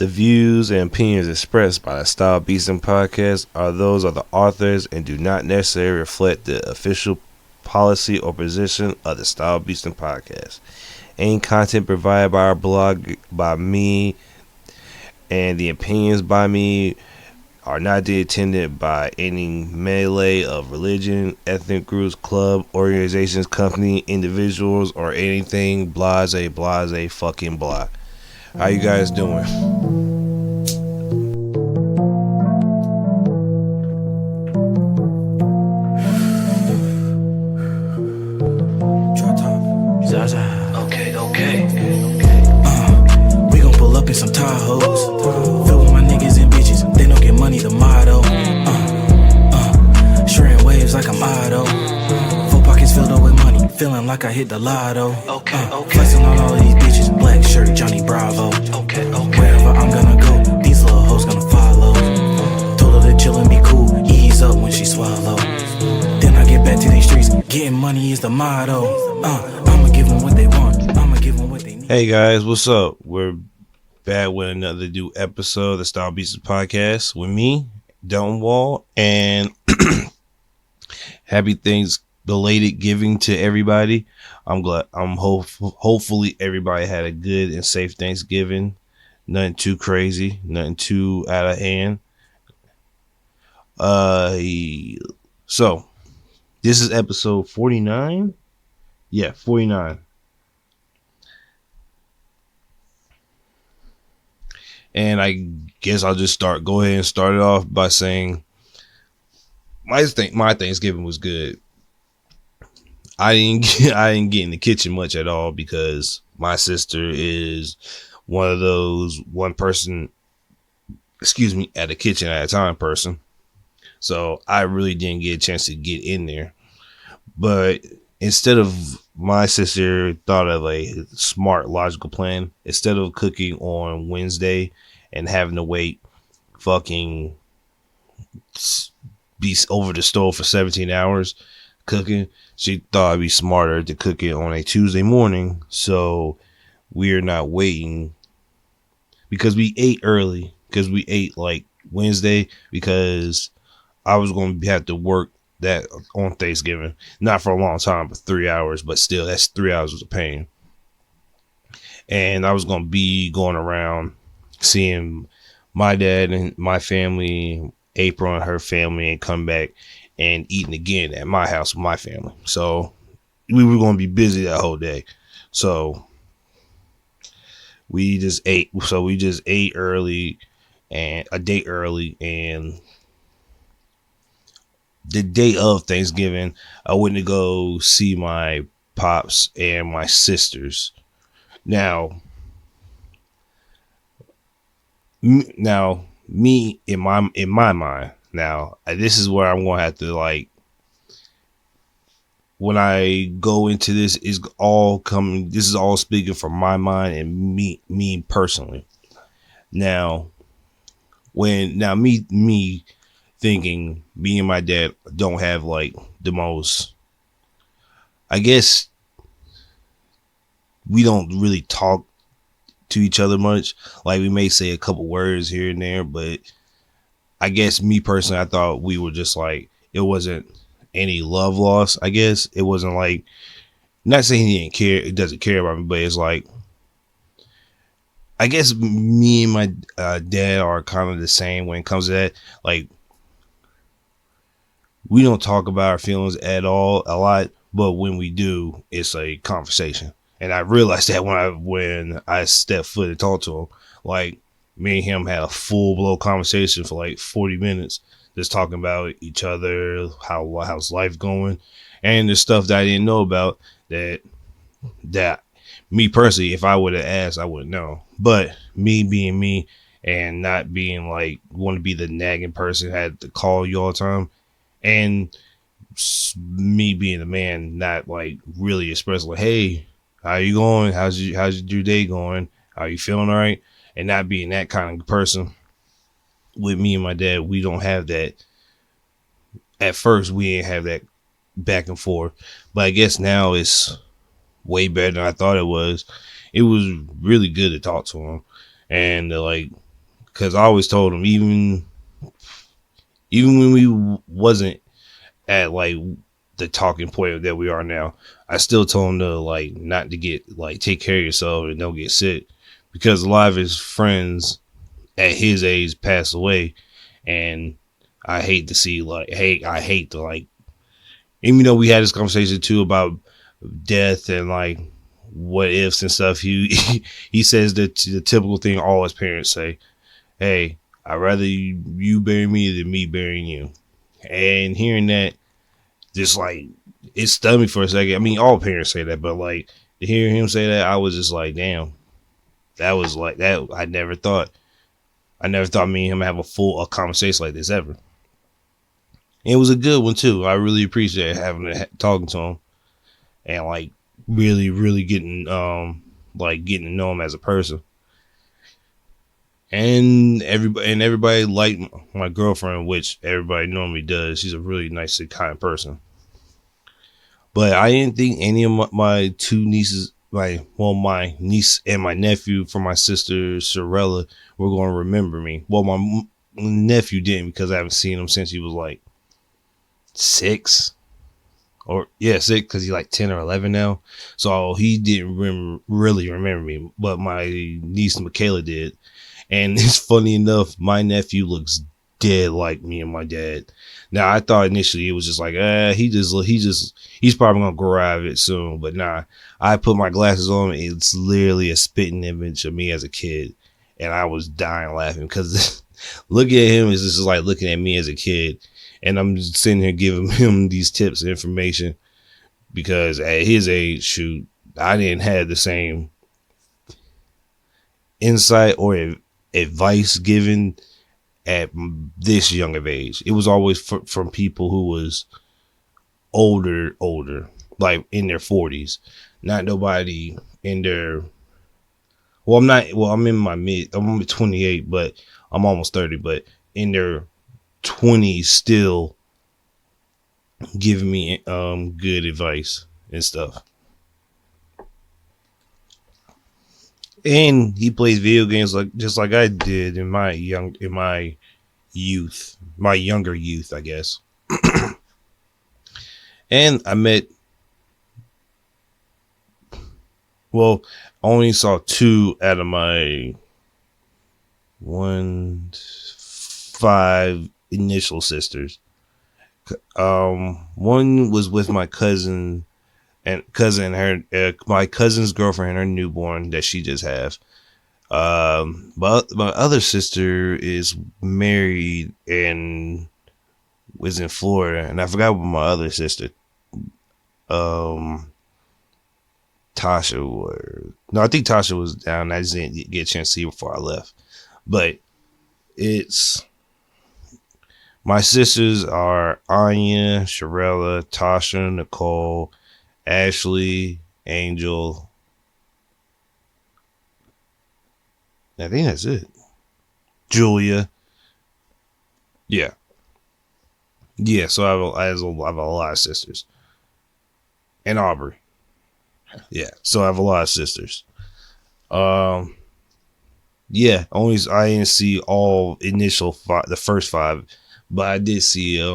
The views and opinions expressed by the StyleBeasting podcast are those of the authors and do not necessarily reflect the official policy or position of the StyleBeasting podcast. Any content provided by our blog by me and the opinions by me are not intended by any melee of religion, ethnic groups, club, organizations, company, individuals, or anything blase, fucking blah. How you guys doing? DropTop. Zaza. Okay. We gon' pull up in some Tahoes. Fill with my niggas and bitches. They don't get money, the motto. Shredding waves like I'm Otto. Full pockets filled up with money. Feeling like I hit the lotto. Flexing on all of these bitches. Black shirt, Johnny Bravo. Wherever I'm gonna go, these little hoes gonna follow. Told her to chill and be cool. Ease up when she swallow. Then I get back to these streets. Getting money is the motto. I'ma give them what they want. I'ma give them what they need. Hey guys, what's up? We're back with another new episode of the StyleBeasting podcast with me, Delton Wall, and happy belated giving to everybody. I'm glad. Hopefully everybody had a good and safe Thanksgiving. Nothing too crazy, nothing too out of hand. So this is episode 49. Yeah, 49. And I guess I'll just go ahead and start it off by saying my Thanksgiving was good. I didn't get in the kitchen much at all because my sister is one of those one person, at a kitchen at a time person. So I really didn't get a chance to get in there. But instead of my sister thought of a smart, logical plan. Instead of cooking on Wednesday and having to wait fucking be over the stove for 17 hours cooking, she thought it'd be smarter to cook it on a Tuesday morning so we're not waiting, because we ate early, because we ate like Wednesday, because I was going to have to work that on Thanksgiving, not for a long time, but 3 hours, but still that's 3 hours of pain. And I was going to be going around seeing my dad and my family, April and her family, and come back and eating again at my house with my family. So we were going to be busy that whole day. So we just ate. So we just ate early, and a day early, and the day of Thanksgiving, I went to go see my pops and my sisters. Now, me in my mind. Now, this is where I'm gonna have to, like, when I go into this, this is all speaking from my mind and me personally. Now, me thinking me and my dad don't have like the most, I guess we don't really talk to each other much. Like, we may say a couple words here and there, but I guess me personally, I thought we were just like, it wasn't any love loss. I guess it wasn't like, not saying he didn't care, it doesn't care about me, but it's like, I guess me and my dad are kind of the same when it comes to that. Like, we don't talk about our feelings at all a lot, but when we do, it's a conversation. And I realized that when I stepped foot and talked to him, like, me and him had a full blown conversation for like 40 minutes, just talking about each other, how's life going, and the stuff that I didn't know about that me personally, if I would have asked, I wouldn't know. But me being me and not being like, want to be the nagging person, had to call you all the time. And me being a man, not like really expressing like, hey, how you going? How's your day going? Are you feeling all right? And not being that kind of person. With me and my dad, we don't have that. At first, we didn't have that back and forth. But I guess now it's way better than I thought it was. It was really good to talk to him and to like because I always told him, even when we wasn't at like the talking point that we are now, I still told him to like not to get like take care of yourself and don't get sick, because a lot of his friends at his age pass away, and I hate to see I hate to like, even though we had this conversation too about death and like what ifs and stuff. He says that the typical thing all his parents say, "Hey, I'd rather you bury me than me burying you." And hearing that, just like, it stunned me for a second. I mean, all parents say that, but like to hear him say that, I was just like, damn, that was like that. I never thought me and him have a conversation like this ever. And it was a good one too. I really appreciate talking to him and like really getting getting to know him as a person. And everybody liked my girlfriend, which everybody normally does. She's a really nice and kind person. But I didn't think any of my two nieces, my niece and my nephew from my sister Sorella, were going to remember me. Well, my nephew didn't, because I haven't seen him since he was like 6. 6, because he's like 10 or 11 now. So he didn't really remember me. But my niece Michaela did. And it's funny enough, my nephew looks dead like me and my dad. Now, I thought initially it was just like, he's probably going to grow out of it soon. But nah, I put my glasses on. It's literally a spitting image of me as a kid. And I was dying laughing, because looking at him is just like looking at me as a kid. And I'm just sitting here giving him these tips and information, because at his age, shoot, I didn't have the same insight or advice given at this young of age. It was always from people who was older, like in their 40s, not nobody in their, I'm in my I'm 28, but I'm almost 30, but in their 20s still giving me good advice and stuff. And he plays video games just like I did in my younger youth, I guess. And I met, well, I only saw 2 out of my 5 initial sisters. One was with my cousin and my cousin's girlfriend and her newborn that she just had. But my other sister is married and was in Florida, and I forgot what my other sister, Tasha, I think Tasha was down. I just didn't get a chance to see her before I left. But my sisters are Anya, Sharella, Tasha, Nicole, Ashley, Angel. I think that's it. Julia. Yeah. So I have a lot of sisters. And Aubrey. Yeah. So I have a lot of sisters. Yeah. I didn't see all initial the first 5. But I did see a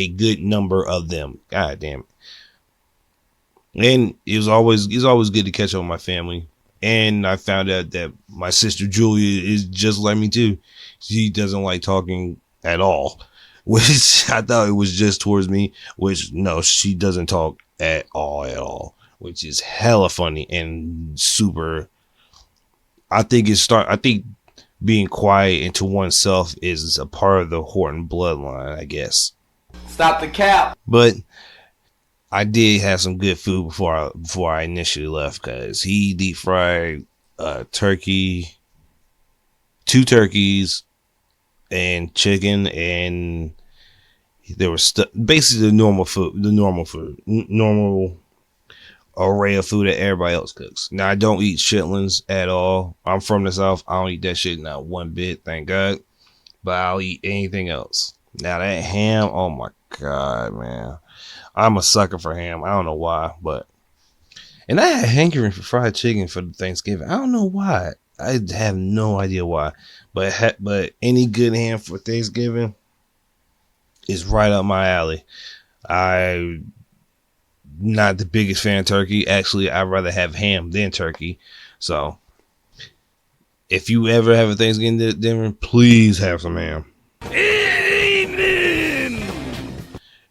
good number of them. God damn it. And it's always good to catch up with my family. And I found out that my sister Julia is just like me too. She doesn't like talking at all, which I thought it was just towards me, which no, she doesn't talk at all, which is hella funny and super. I think being quiet into oneself is a part of the Horton bloodline, I guess. Stop the cap. But I did have some good food before I initially left, because he deep fried turkey, 2 turkeys, and chicken, and there was basically the normal array of food that everybody else cooks. Now, I don't eat chitlins at all. I'm from the South. I don't eat that shit not one bit, thank God. But I'll eat anything else. Now, that ham, oh my God, man. I'm a sucker for ham. I don't know why, and I had hankering for fried chicken for Thanksgiving. I don't know why. I have no idea why, but any good ham for Thanksgiving is right up my alley. I not the biggest fan of turkey. Actually, I'd rather have ham than turkey. So if you ever have a Thanksgiving dinner, please have some ham. Amen.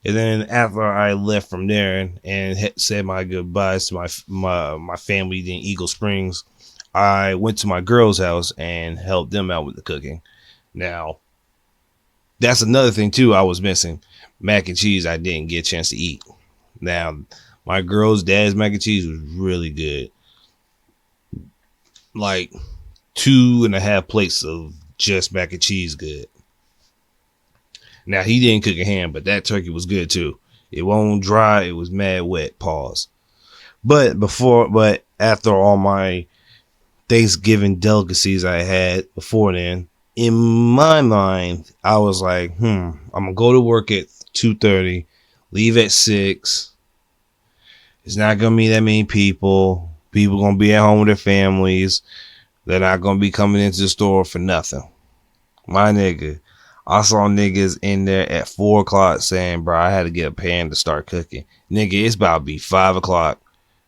And then after I left from there and said my goodbyes to my family in Eagle Springs, I went to my girl's house and helped them out with the cooking. Now, that's another thing too I was missing. Mac and cheese I didn't get a chance to eat. Now, my girl's dad's mac and cheese was really good. Like 2.5 plates of just mac and cheese good. Now, he didn't cook a ham, but that turkey was good too. It wasn't dry, it was mad wet. Pause. But after all my Thanksgiving delicacies I had before then, in my mind, I was like, I'm gonna go to work at 2:30, leave at 6. It's not gonna be that many people. People gonna be at home with their families. They're not gonna be coming into the store for nothing. My nigga, I saw niggas in there at 4 o'clock saying, bro, I had to get a pan to start cooking. Nigga, it's about to be 5 o'clock.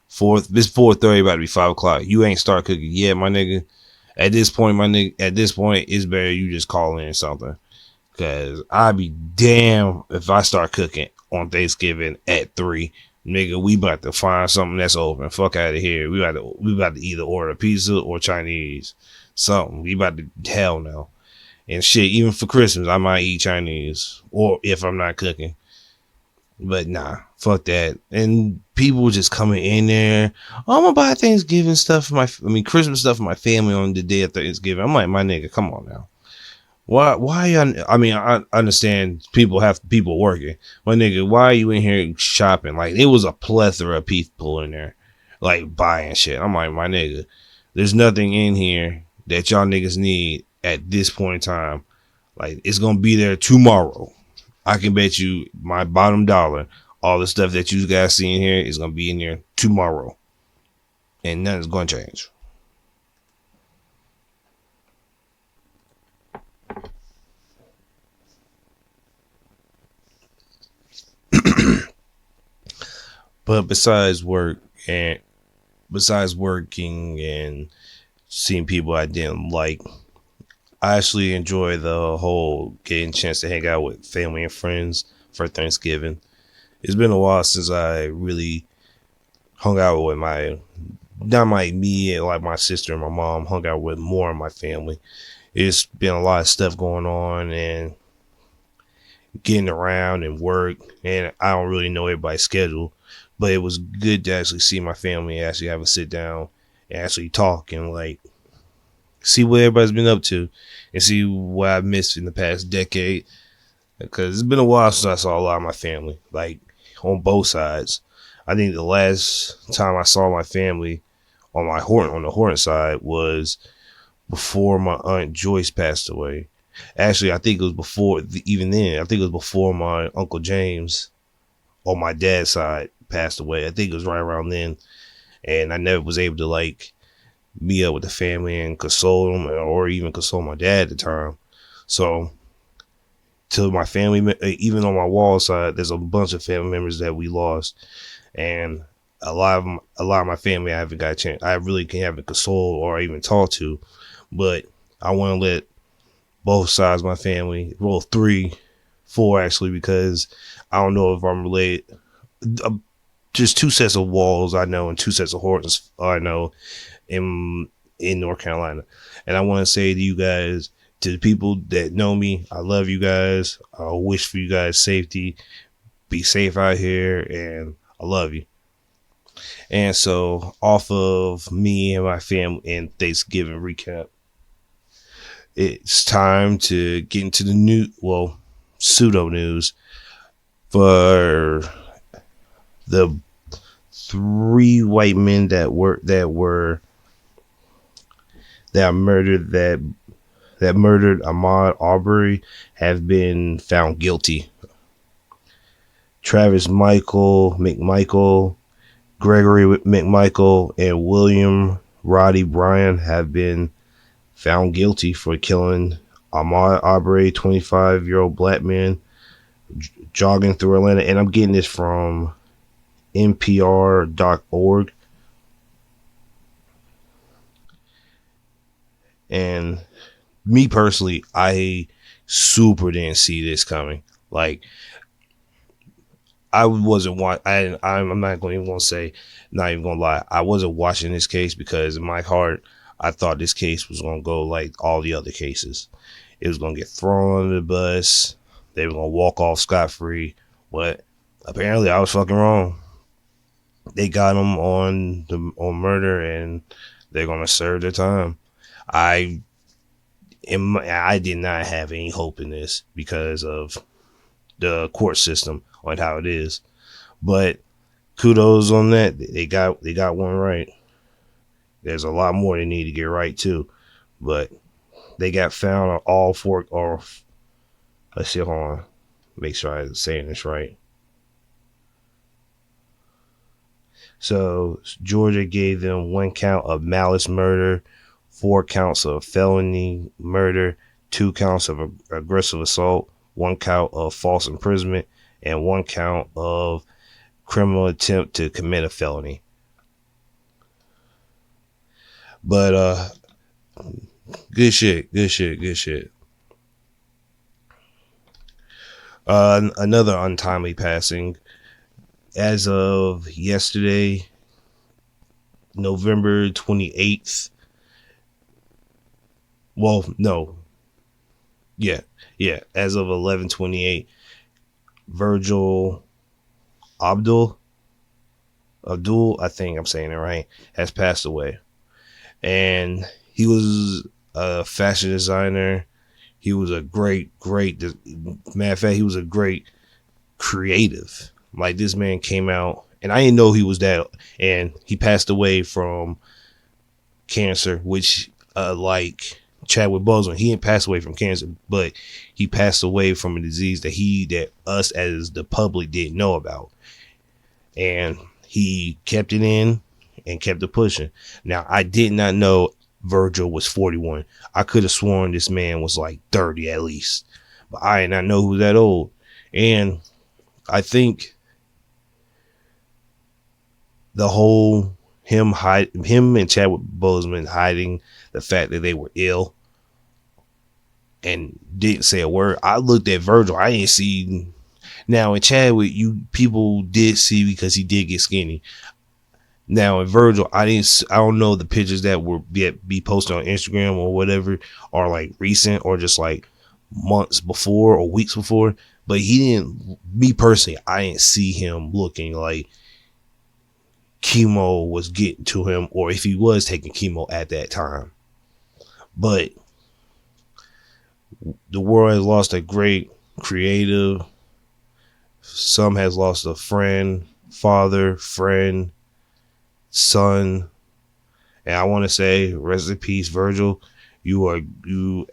This 4:30 about to be 5 o'clock. You ain't start cooking yet, my nigga. At this point, it's better you just call in something. Cause I'd be damn if I start cooking on Thanksgiving at 3. Nigga, we about to find something that's open. Fuck out of here. We about to either order pizza or Chinese. Something. We about to hell no. And shit, even for Christmas, I might eat Chinese. Or if I'm not cooking. But nah, fuck that. And people just coming in there. Oh, I'm gonna buy Thanksgiving stuff for Christmas stuff for my family on the day of Thanksgiving. I'm like, my nigga, come on now. Why? I understand people working. My nigga, why are you in here shopping? Like, it was a plethora of people in there, like, buying shit. I'm like, my nigga, there's nothing in here that y'all niggas need at this point in time. Like, it's gonna be there tomorrow. I can bet you my bottom dollar, all the stuff that you guys see in here is gonna be in there tomorrow, and nothing's gonna change. But besides working and seeing people I didn't like, I actually enjoy the whole getting a chance to hang out with family and friends for Thanksgiving. It's been a while since I really hung out with my sister and my mom, hung out with more of my family. It's been a lot of stuff going on and getting around and work, and I don't really know everybody's schedule. But it was good to actually see my family and actually have a sit down and actually talk and like see what everybody's been up to and see what I've missed in the past decade. Because it's been a while since I saw a lot of my family, like on both sides. I think the last time I saw my family on the Horton side was before my Aunt Joyce passed away. Actually, I think it was before even then. I think it was before my Uncle James on my dad's side passed away. I think it was right around then, and I never was able to like meet up with the family and console them or even console my dad at the time. So to my family, even on my wall side, there's a bunch of family members that we lost, and a lot of my family I haven't got a chance. I really haven't consoled or even talked to, but I want to let both sides of my family, well, 3, 4 actually, because I don't know if I'm related. Just 2 sets of walls I know and 2 sets of Hortons I know in North Carolina. And I want to say to you guys, to the people that know me, I love you guys. I wish for you guys safety. Be safe out here, and I love you. And so off of me and my family and Thanksgiving recap, it's time to get into the pseudo news for the 3 white men that murdered Ahmaud Arbery have been found guilty. Travis Michael McMichael, Gregory McMichael, and William Roddy Bryan have been found guilty for killing Ahmaud Arbery, 25-year-old black man jogging through Atlanta. And I'm getting this from NPR.org. And me personally, I super didn't see this coming. Like, I wasn't watching. I'm not going to say, not even going to lie. I wasn't watching this case because in my heart, I thought this case was going to go like all the other cases. It was going to get thrown under the bus. They were going to walk off scot-free. But apparently I was fucking wrong. They got him on murder and they're going to serve their time. I did not have any hope in this because of the court system on how it is, but kudos on that. They got one right. There's a lot more they need to get right too, but they got found on all four. Or let's see, hold on, make sure I'm saying this right. So Georgia gave them 1 count of malice murder, 4 counts of felony murder, 2 counts of aggressive assault, 1 count of false imprisonment, and 1 count of criminal attempt to commit a felony. But good shit. Another untimely passing. As of yesterday, November 28th. Well, no. Yeah. As of 11/28, Virgil Abdul, I think I'm saying it right, has passed away. And he was a fashion designer. He was a great, matter of fact, he was a great creative. Like, this man came out, and I didn't know he was that, and he passed away from cancer, which, like Chadwick Boseman, he didn't pass away from cancer, but he passed away from a disease that us as the public didn't know about. And he kept it in and kept it pushing. Now, I did not know Virgil was 41. I could have sworn this man was like 30 at least, but I did not know he was that old. And I think the whole him and Chadwick Boseman hiding the fact that they were ill and didn't say a word. I looked at Virgil. I didn't see. Now in Chadwick, people did see because he did get skinny. Now in Virgil, I don't know the pictures that were be posted on Instagram or whatever are like recent or just like months before or weeks before. But he didn't. Me personally, I didn't see him looking like chemo was getting to him, or if he was taking chemo at that time. But the world has lost a great creative. Some has lost a friend, father, friend, son. And I want to say, rest in peace, Virgil. You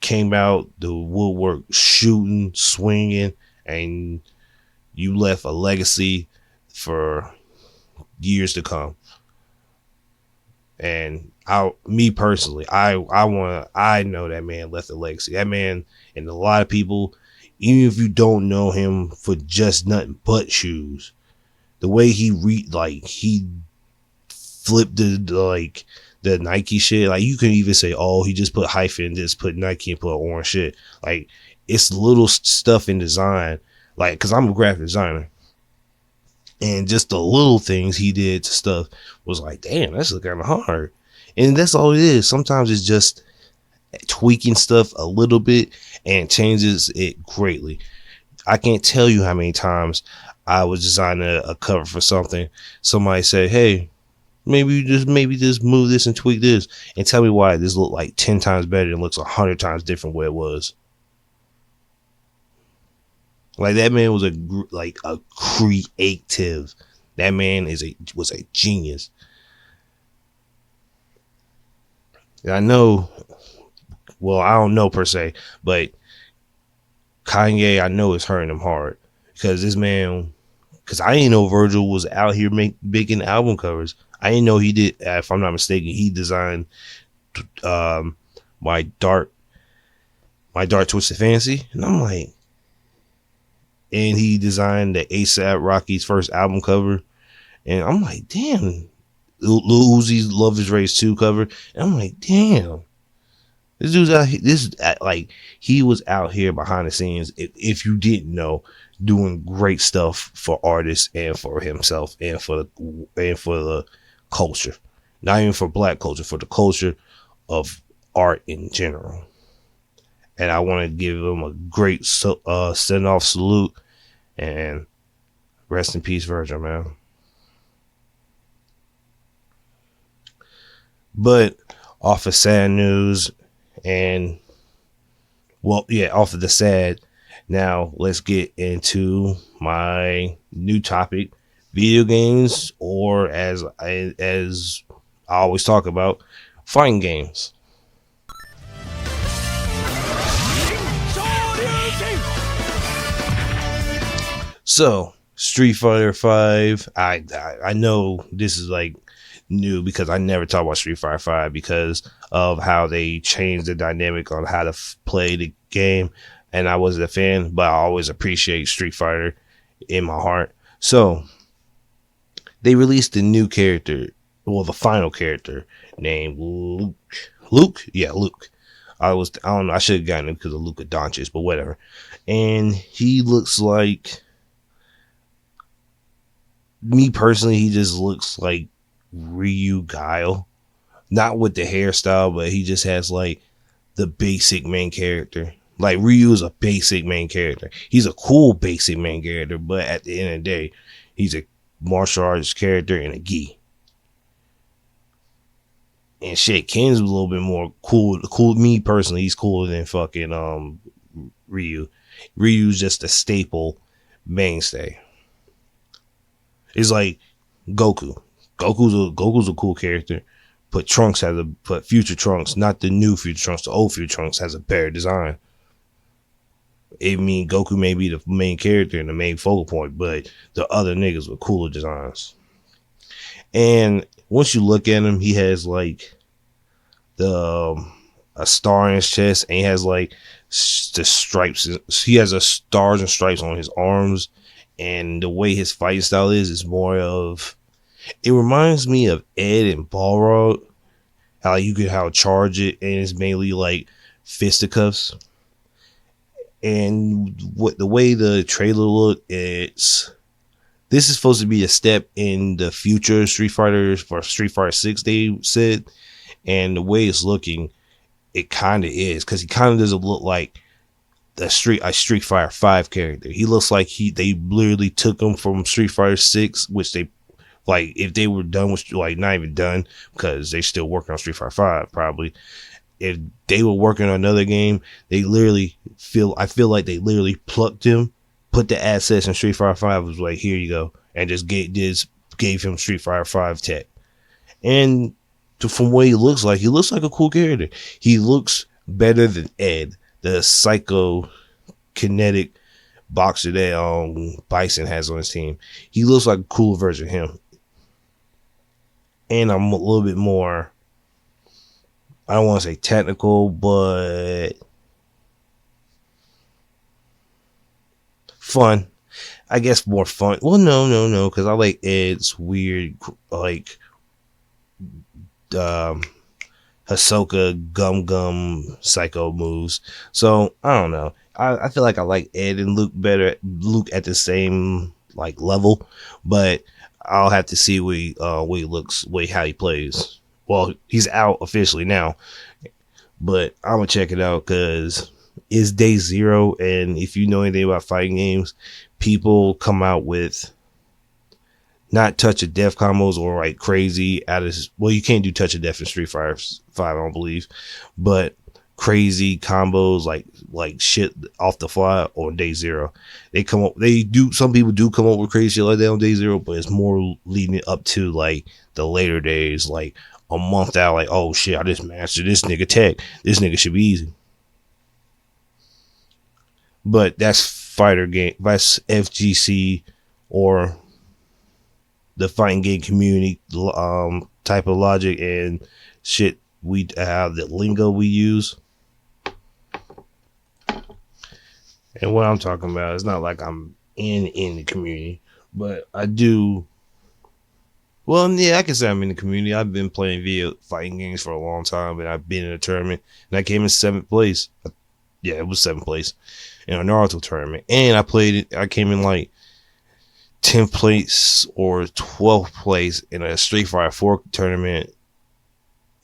came out the woodwork shooting, swinging, and you left a legacy for years to come. And me personally, I know that man left a legacy. That man, and a lot of people, even if you don't know him for just nothing but shoes, the way he flipped the Nike shit, like you can even say, oh, he just put hyphen, just put Nike and put orange shit. Like, it's little stuff in design, like, because I'm a graphic designer. And just the little things he did to stuff was like, damn, that's kind of hard. And that's all it is. Sometimes it's just tweaking stuff a little bit and changes it greatly. I can't tell you how many times I was designing a cover for something. Somebody said, hey, maybe just move this and tweak this and tell me why this looked like 10 times better and looks 100 times different where it was. Like, that man was a creative. That man was a genius. And I know, well, I don't know per se, but Kanye, I know, is hurting him hard because this man, because I didn't know Virgil was out here making album covers. I didn't know he did, if I'm not mistaken, he designed my dark twisted fantasy, and I'm like, and he designed the ASAP Rocky's first album cover, and I'm like, damn. Lil Uzi's Love Is Raised 2 cover, and I'm like, damn. This dude's out here. Like, he was out here behind the scenes. If you didn't know, doing great stuff for artists and for himself and for the culture. Not even for black culture, for the culture of art in general. And I want to give him a great send off salute, and rest in peace, Virgil, man. But off of sad news, and off of the sad, now let's get into my new topic: video games, or as I always talk about, fighting games. So, Street Fighter 5. I know this is like new because I never talk about Street Fighter 5 because of how they changed the dynamic on how to play the game, and I wasn't a fan, but I always appreciate Street Fighter in my heart. So they released a new character, the final character, named Luke. I don't know, I should have gotten him because of Luka Doncic, but whatever. And he looks like, me personally, he just looks like Ryu Guile, not with the hairstyle, but he just has like the basic main character. Like, Ryu is a basic main character. He's a cool basic main character, but at the end of the day, he's a martial arts character and a gi. And shit, Ken's a little bit more cool. Me personally, he's cooler than fucking Ryu. Ryu's just a staple mainstay. It's like Goku. Goku's a cool character. But Future Trunks, not the new Future Trunks, the old Future Trunks, has a better design. I mean, Goku may be the main character and the main focal point, but the other niggas with cooler designs. And once you look at him, he has like a star in his chest, and he has like the stripes. He has a stars and stripes on his arms, and the way his fighting style is more of, it reminds me of Ed and Balrog, how you could charge it, and it's mainly like fisticuffs. And the way the trailer looked, this is supposed to be a step in the future Street Fighter for Street Fighter 6, they said. And the way it's looking, it kind of is, because he kind of doesn't look like a Street Fighter 5 character. He looks like they literally took him from Street Fighter 6, which they, like, if they were done with, like, not even done, because they still working on Street Fighter 5 probably. If they were working on another game, I feel like they literally plucked him, put the assets in Street Fighter 5, was like, here you go, and just gave him Street Fighter 5 tech. And from what he looks like a cool character. He looks better than Ed, the psycho kinetic boxer that Bison has on his team. He looks like a cooler version of him. And I'm a little bit more, I don't want to say technical, but fun. I guess more fun. Well, no, because I like Ed's weird, like, Hisoka gum psycho moves. So I don't know. I feel like I like Ed and Luke better. Luke at the same like level, but I'll have to see how he plays. Well, he's out officially now, but I'm gonna check it out because it's day 0, and if you know anything about fighting games, people come out with not touch of death combos or like crazy you can't do touch of death in Street Fighter 5, I don't believe, but crazy combos like shit off the fly on day 0. Some people do come up with crazy shit like that on day 0, but it's more leading up to like the later days, like a month out, like, oh shit, I just mastered this nigga tech. This nigga should be easy. But that's fighter game, that's FGC or the fighting game community type of logic and shit we have the lingo we use. And what I'm talking about, it's not like I'm in the community, but I do. Well, yeah, I can say I'm in the community. I've been playing video fighting games for a long time, and I've been in a tournament, and I came in 7th place. Yeah, it was 7th place in a Naruto tournament, and I played it. I came in like 10th place or 12th place in a Street Fighter 4 tournament.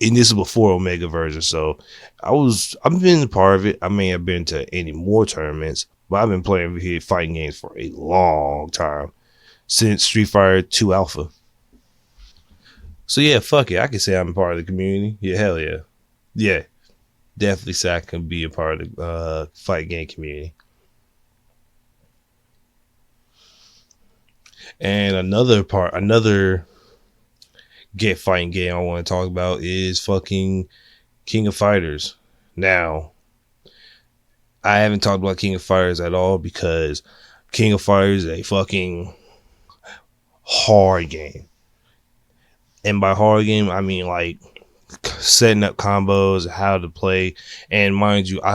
And this is before Omega version, so I've been a part of it. I may have been to any more tournaments, but I've been playing fighting games for a long time, since Street Fighter 2 Alpha. So yeah, fuck it. I can say I'm a part of the community. Yeah, hell yeah. Yeah, definitely say I can be a part of the fight game community. And another get fighting game I want to talk about is fucking King of Fighters. Now, I haven't talked about King of Fighters at all because King of Fighters is a fucking hard game. And by hard game, I mean like setting up combos, how to play. And mind you, I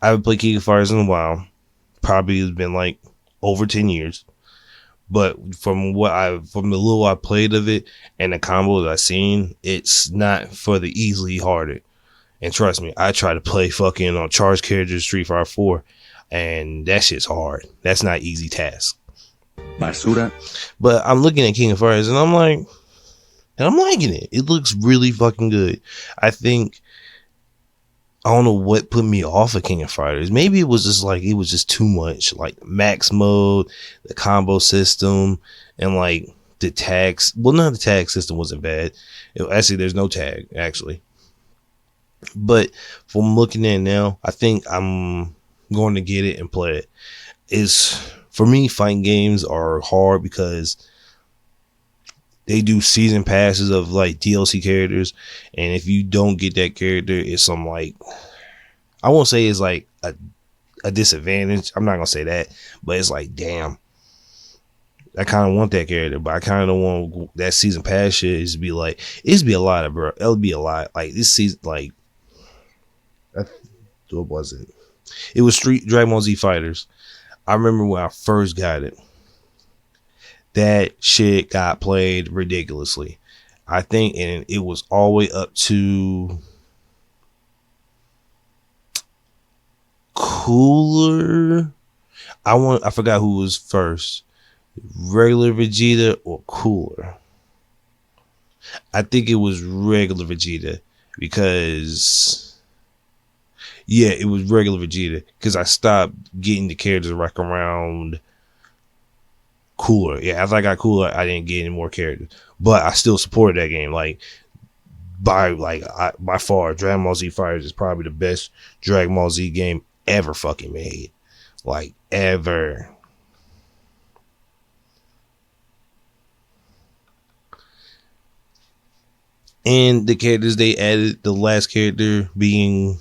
haven't played King of Fighters in a while. Probably it's been like over 10 years. But from the little I played of it and the combos I've seen, it's not for the easily hearted. And trust me, I try to play fucking on charge characters Street Fighter 4, and that shit's hard. That's not easy task. Basura. But I'm looking at King of Fighters and I'm liking it. It looks really fucking good. I don't know what put me off of King of Fighters. Maybe it was just too much. Like max mode, the combo system, and like the tags. Well, no, the tag system wasn't bad. Actually, there's no tag, actually. But from looking at it now, I think I'm going to get it and play it. For me, fighting games are hard because they do season passes of like DLC characters, and if you don't get that character, it's some like, I won't say it's like a disadvantage. I'm not gonna say that, but it's like, damn, I kind of want that character, but I kind of don't want that season pass shit. It'd be a lot of, bro. It'll be a lot. Like this season, like, what was it? It was Dragon Ball Z Fighters. I remember when I first got it. That shit got played ridiculously. I think, and it was all the way up to Cooler. I forgot who was first. Regular Vegeta or Cooler. I think it was regular Vegeta because it was regular Vegeta because I stopped getting the characters like around Cooler. Yeah, after I got Cooler, I didn't get any more characters, but I still supported that game. Like by far, Dragon Ball Z Fighters is probably the best Dragon Ball Z game ever fucking made, like ever. And the characters they added, the last character being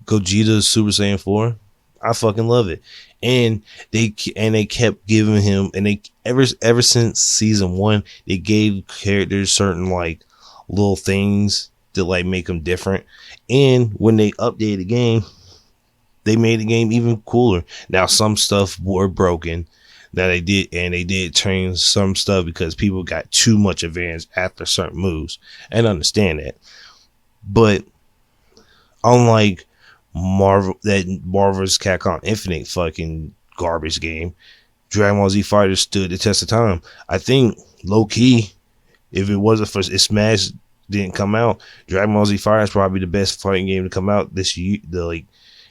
Gogeta Super Saiyan 4, I fucking love it. And they kept giving him, and they ever since season 1, they gave characters certain like little things to like make them different. And when they updated the game, they made the game even cooler. Now some stuff were broken that they did change some stuff because people got too much advantage after certain moves, and understand that. But unlike Marvel's Capcom Infinite fucking garbage game, Dragon Ball Z Fighters stood the test of time. I think low key, if it wasn't for Smash didn't come out, Dragon Ball Z Fighters is probably the best fighting game to come out this year,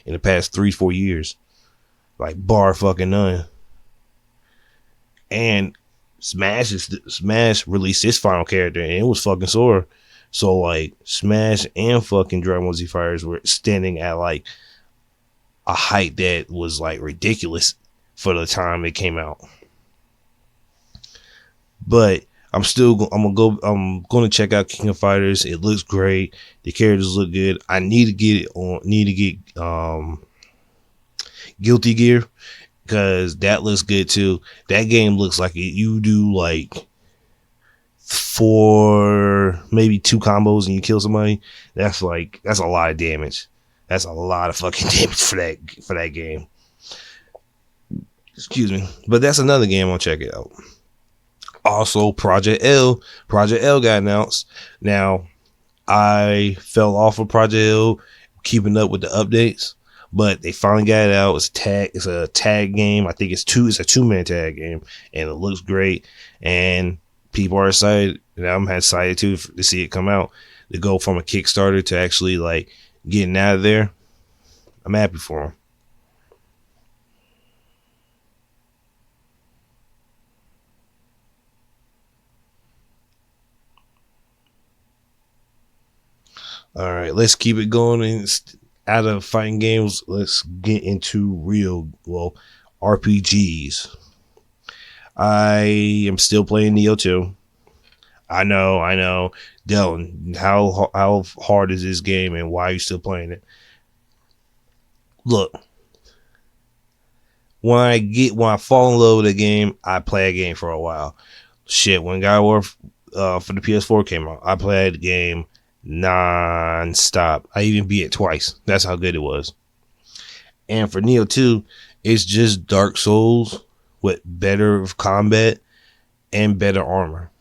in the past 3-4 years, like bar fucking none. And Smash released its final character and it was fucking Sora. So like Smash and fucking Dragon Ball Z Fighters were standing at like a height that was like ridiculous for the time it came out. But I'm gonna check out King of Fighters. It looks great. The characters look good. I need to get Guilty Gear because that looks good too. That game looks like you do like for maybe 2 combos and you kill somebody, that's a lot of damage. That's a lot of fucking damage for that game. Excuse me. But that's another game. I'll check it out. Also, Project L got announced. Now, I fell off of Project L, keeping up with the updates, but they finally got it out. It's a tag game. I think it's a 2-man tag game, and it looks great. And people are excited, and I'm excited too to see it come out. To go from a Kickstarter to actually like getting out of there, I'm happy for them. All right, let's keep it going. And out of fighting games, let's get into RPGs. I am still playing Neo 2. I know. Dylan, how hard is this game and why are you still playing it? Look, when I fall in love with a game, I play a game for a while. Shit, when God of War for the PS4 came out, I played the game non-stop. I even beat it twice. That's how good it was. And for Neo 2, it's just Dark Souls with better combat and better armor.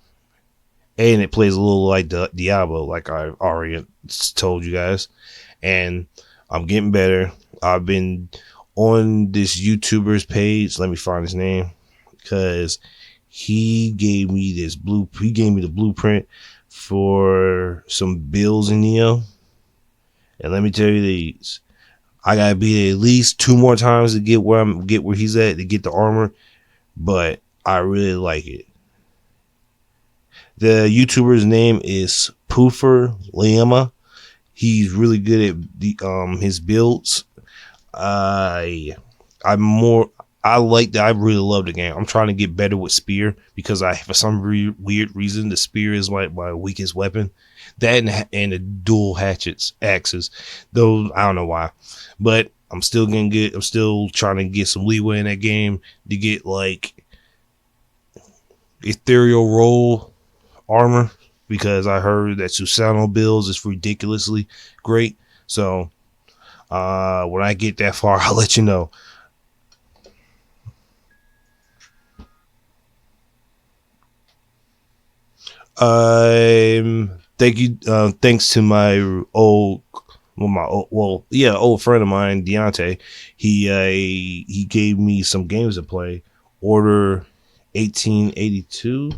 And it plays a little like Diablo, like I already told you guys. And I'm getting better. I've been on this YouTuber's page. Let me find his name, because he gave me the blueprint for some builds in Neo. And let me tell you these. I gotta beat it at least 2 more times to get where he's at, to get the armor. But I really like it. The YouTuber's name is Poofer Lama. He's really good at his builds. I really love the game. I'm trying to get better with spear, because for some weird reason, the spear is like my weakest weapon. That and the dual axes. Those, I don't know why, but I'm still getting good. I'm still trying to get some leeway in that game to get like ethereal roll armor, because I heard that Susano builds is ridiculously great. So when I get that far, I'll let you know. Thanks to my old friend of mine, Deontay. He gave me some games to play. Order 1882,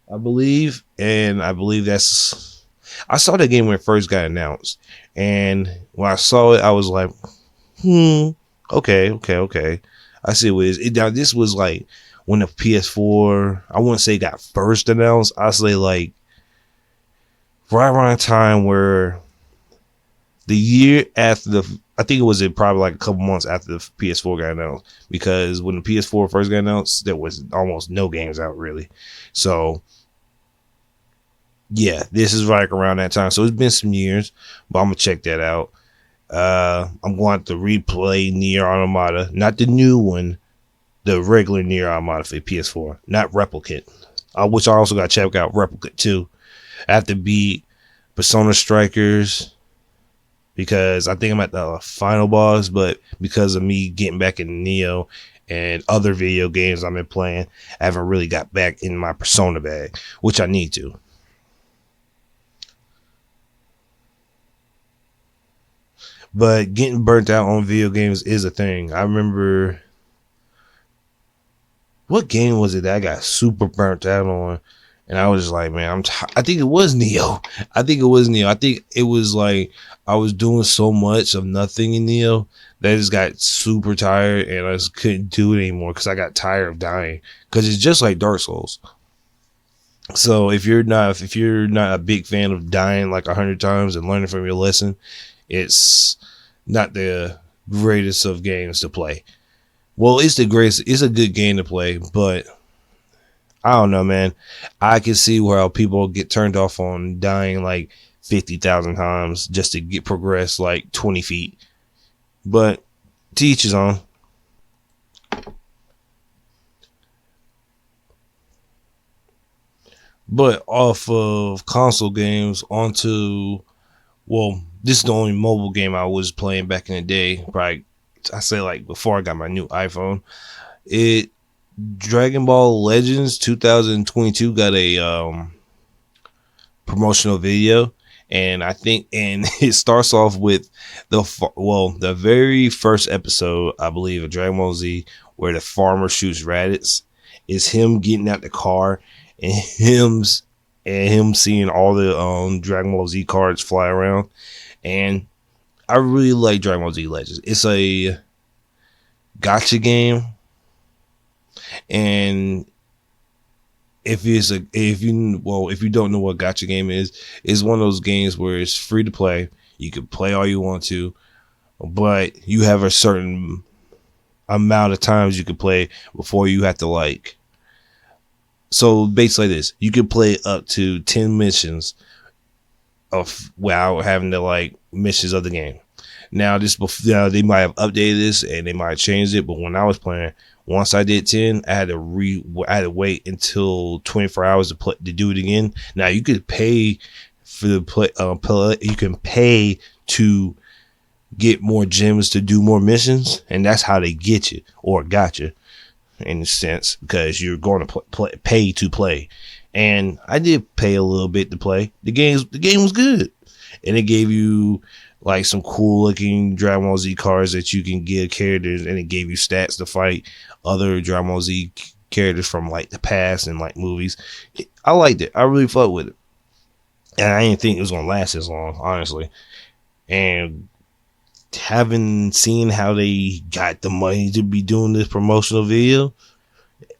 I believe, and I believe I saw that game when it first got announced, and when I saw it, I was like, okay. I see what it is. Now this was like when the PS4, I wouldn't say got first announced. I say like right around the time where the year after I think it was probably like a couple months after the PS4 got announced, because when the PS4 first got announced, there was almost no games out really. So yeah, this is right around that time. So it's been some years, but I'm gonna check that out. I'm going to replay Nier Automata, not the new one, the regular Nier Automata for PS4, not Replicant. Which I also got to check out Replicant too. I have to beat Persona Strikers, because I think I'm at the final boss, but because of me getting back in Neo and other video games I've been playing, I haven't really got back in my Persona bag, which I need to. But getting burnt out on video games is a thing. I remember, what game was it that I got super burnt out on? And I was just like, man, I think it was Neo. I think it was like I was doing so much of nothing in Neo that I just got super tired, and I just couldn't do it anymore because I got tired of dying. Because it's just like Dark Souls. So if you're not a big fan of dying like 100 times and learning from your lesson, it's not the greatest of games to play. Well, it's the greatest. It's a good game to play, but I don't know, man. I can see where people get turned off on dying like 50,000 times just to get progress like 20 feet. But to each his own. But off of console games onto, well, this is the only mobile game I was playing back in the day. Probably, I say like before I got my new iPhone. It Dragon Ball Legends 2022 got a promotional video, and I think, and it starts off with the very first episode, I believe, of Dragon Ball Z, where the farmer shoots Raditz, is him getting out the car and him seeing all the Dragon Ball Z cards fly around. And I really like Dragon Ball Z Legends. It's a gotcha game, and if you don't know what gotcha game is, it's one of those games where it's free to play. You can play all you want to, but you have a certain amount of times you can play before you have to like. So basically, this, you can play up to 10 missions of without having to like missions of the game. Now they might have updated this and they might have changed it, but when I was playing, once I did 10, I had to wait until 24 hours to do it again. Now you could pay for the play. You can pay to get more gems to do more missions, and that's how they get you or got you in a sense, because you're going to pay to play. And I did pay a little bit to play. The game was good, and it gave you like some cool looking Dragon Ball Z cards that you can get characters, and it gave you stats to fight other Dragon Ball Z characters from like the past and like movies. I liked it. I really fucked with it, and I didn't think it was gonna last as long, honestly. And having seen how they got the money to be doing this promotional video,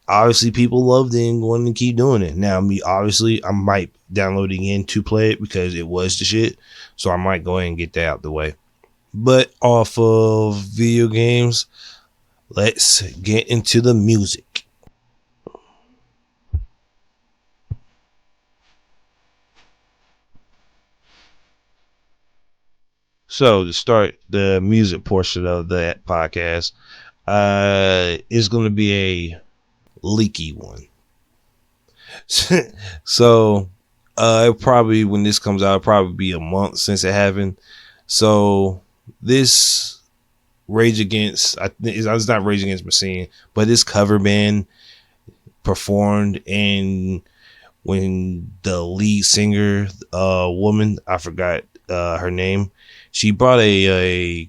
obviously people loved it and wanted to keep doing it. Now, I might download it again to play it because it was the shit. So I might go ahead and get that out the way. But off of video games, let's get into the music. So to start the music portion of that podcast, is going to be a leaky one. So probably when this comes out, it'll probably be a month since it happened. So this it's not Rage Against Machine, but this cover band performed, and when the lead singer, woman, I forgot her name, she brought a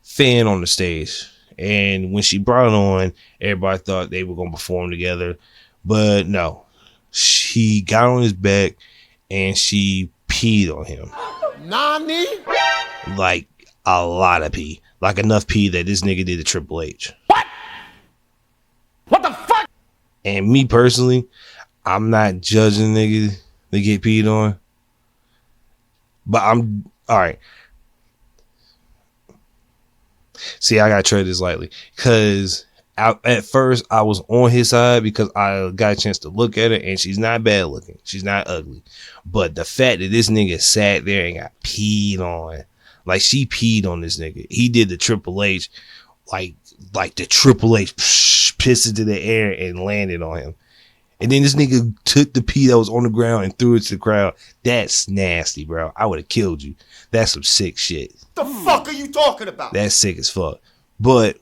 fan on the stage, and when she brought it on, everybody thought they were going to perform together, but no, she got on his back and she peed on him. Nani? Like a lot of pee, like enough pee that this nigga did a Triple H. What the fuck? And me personally, I'm not judging niggas that get peed on, but I'm all right. See, I gotta tread this lightly, because at first I was on his side because I got a chance to look at her, and she's not bad looking, she's not ugly, but the fact that this nigga sat there and got peed on, like she peed on this nigga, he did the Triple H, like the Triple H pissed into the air and landed on him. And then this nigga took the pee that was on the ground and threw it to the crowd. That's nasty, bro. I would have killed you. That's some sick shit. The fuck are you talking about? That's sick as fuck. But,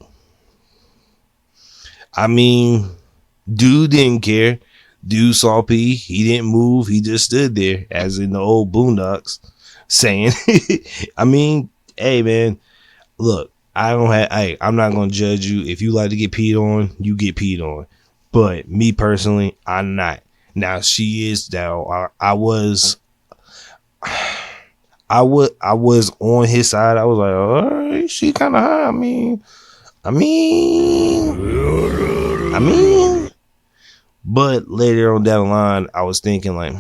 I mean, dude didn't care. Dude saw pee. He didn't move. He just stood there, as in the old Boondocks, saying, I mean, hey, man, look, I'm not going to judge you. If you like to get peed on, you get peed on. But me personally, I'm not. Now she is though. I was on his side. I was like, all right, she kind of high. I mean. But later on down the line, I was thinking like,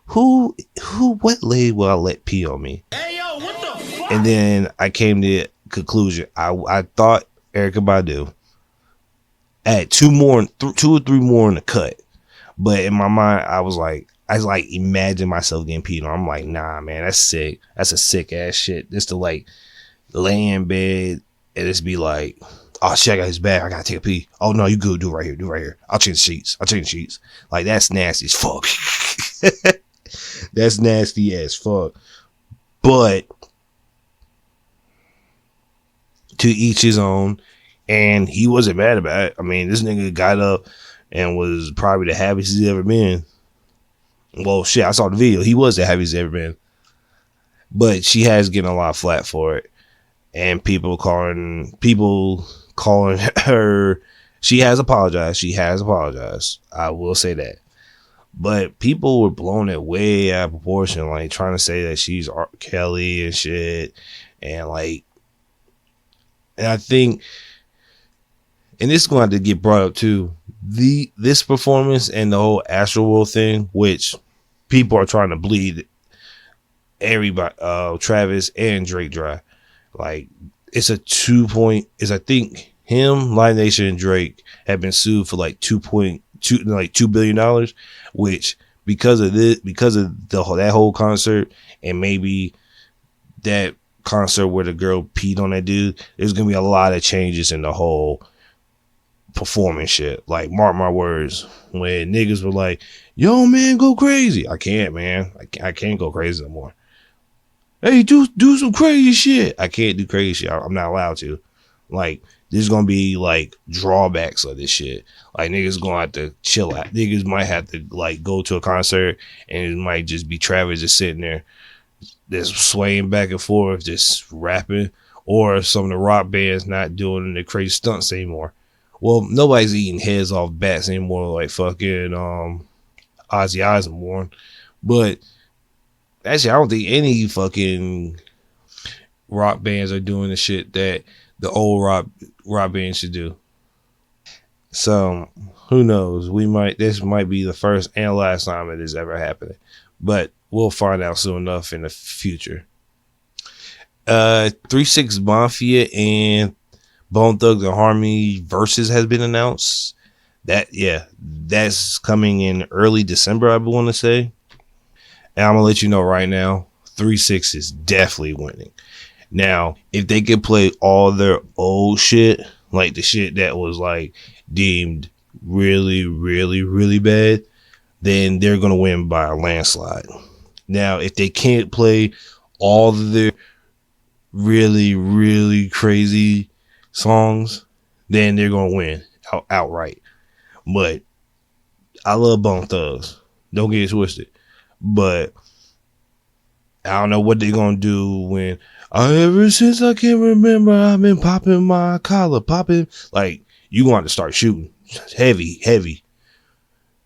what lady will I let pee on me? Hey yo, what the fuck? And then I came to the conclusion. I thought Erykah Badu. I had two or three more in the cut, but in my mind, I imagine myself getting peed on. I'm like, nah, man, that's sick. That's a sick ass shit. Just to like lay in bed and just be like, Oh shit, I got his bag. I gotta take a pee. Oh no, you good? Do it right here. Do it right here. I'll change the sheets. Like that's nasty as fuck. That's nasty as fuck. But to each his own, and he wasn't mad about it. I mean, this nigga got up and was probably the happiest he's ever been. Well, shit, I saw the video. He was the happiest he's ever been. But she has getting a lot of flack for it, and people calling her. She has apologized. I will say that. But people were blowing it way out of proportion, like trying to say that she's R. Kelly and shit, and like, and I think, and this is going to get brought up too. This performance and the whole Astroworld thing, which people are trying to bleed everybody, Travis and Drake dry. Like, it's a 2 point. Is I think him, Live Nation, and Drake have been sued for like $2 billion, which because of that whole concert, and maybe that concert where the girl peed on that dude, there's gonna be a lot of changes in the whole performance shit. Like, mark my words, when niggas were like, yo man, go crazy. I can't, man. I can't go crazy no more. Hey, do some crazy shit. I can't do crazy shit. I'm not allowed to. Like, there's gonna be like drawbacks of this shit. Like, niggas gonna have to chill out. Niggas might have to like go to a concert and it might just be Travis just sitting there, just swaying back and forth, just rapping, or some of the rock bands not doing the crazy stunts anymore. Well, nobody's eating heads off bats anymore, like fucking Ozzy Osbourne. But actually, I don't think any fucking rock bands are doing the shit that the old rock bands should do. So who knows? This might be the first and last time it is ever happening, but we'll find out soon enough in the future. 3-6 Mafia and Bone Thugs and Harmony versus has been announced. That's coming in early December, I want to say. And I'm gonna let you know right now, 3-6 is definitely winning. Now, if they could play all their old shit, like the shit that was like deemed really, really, really bad, then they're gonna win by a landslide. Now, if they can't play all of their really, really crazy songs, then they're gonna win outright. But I love Bone Thugs. Don't get it twisted. But I don't know what they're gonna do when ever since I can remember I've been popping my collar, popping. Like, you going to start shooting heavy.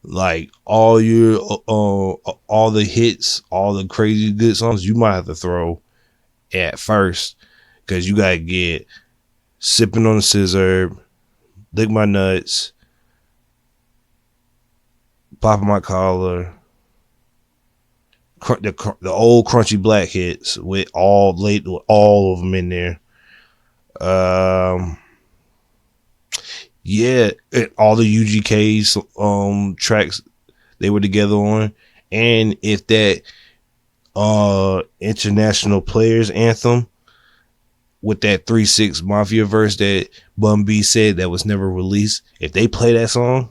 Like, all the hits, all the crazy good songs, you might have to throw at first, because you gotta get Sipping on the Scissor, Lick My Nuts, Popping My Collar, the old Crunchy Black hits with all of them in there. Yeah, all the UGK's tracks they were together on, and if that International Players Anthem with that 3-6 Mafia verse that Bun B said that was never released, if they play that song,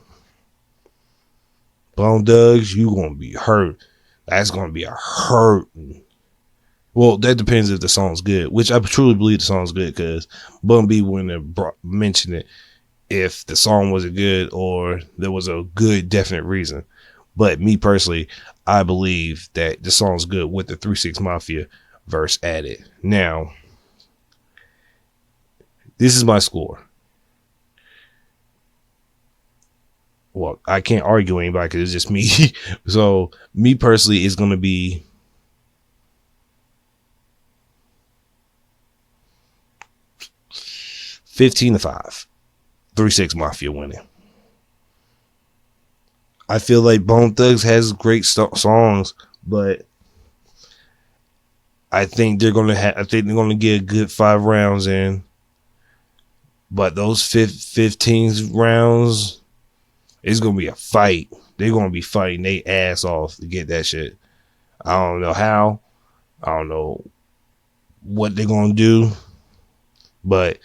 Bone Thugs, you gonna be hurt. That's gonna be a hurt. Well, that depends if the song's good, which I truly believe the song's good, because Bun B wouldn't have mentioned it if the song wasn't good or there was a good definite reason. But me personally, I believe that the song's good with the 3-6 Mafia verse added. Now, this is my score. Well, I can't argue with anybody because it's just me. So, me personally, it's going to be 15-5. 3-6 Mafia winning. I feel like Bone Thugs has great songs, but I think they're gonna get a good 5 rounds in. But those 15 rounds, it's gonna be a fight. They're gonna be fighting their ass off to get that shit. I don't know how. I don't know what they're gonna do, but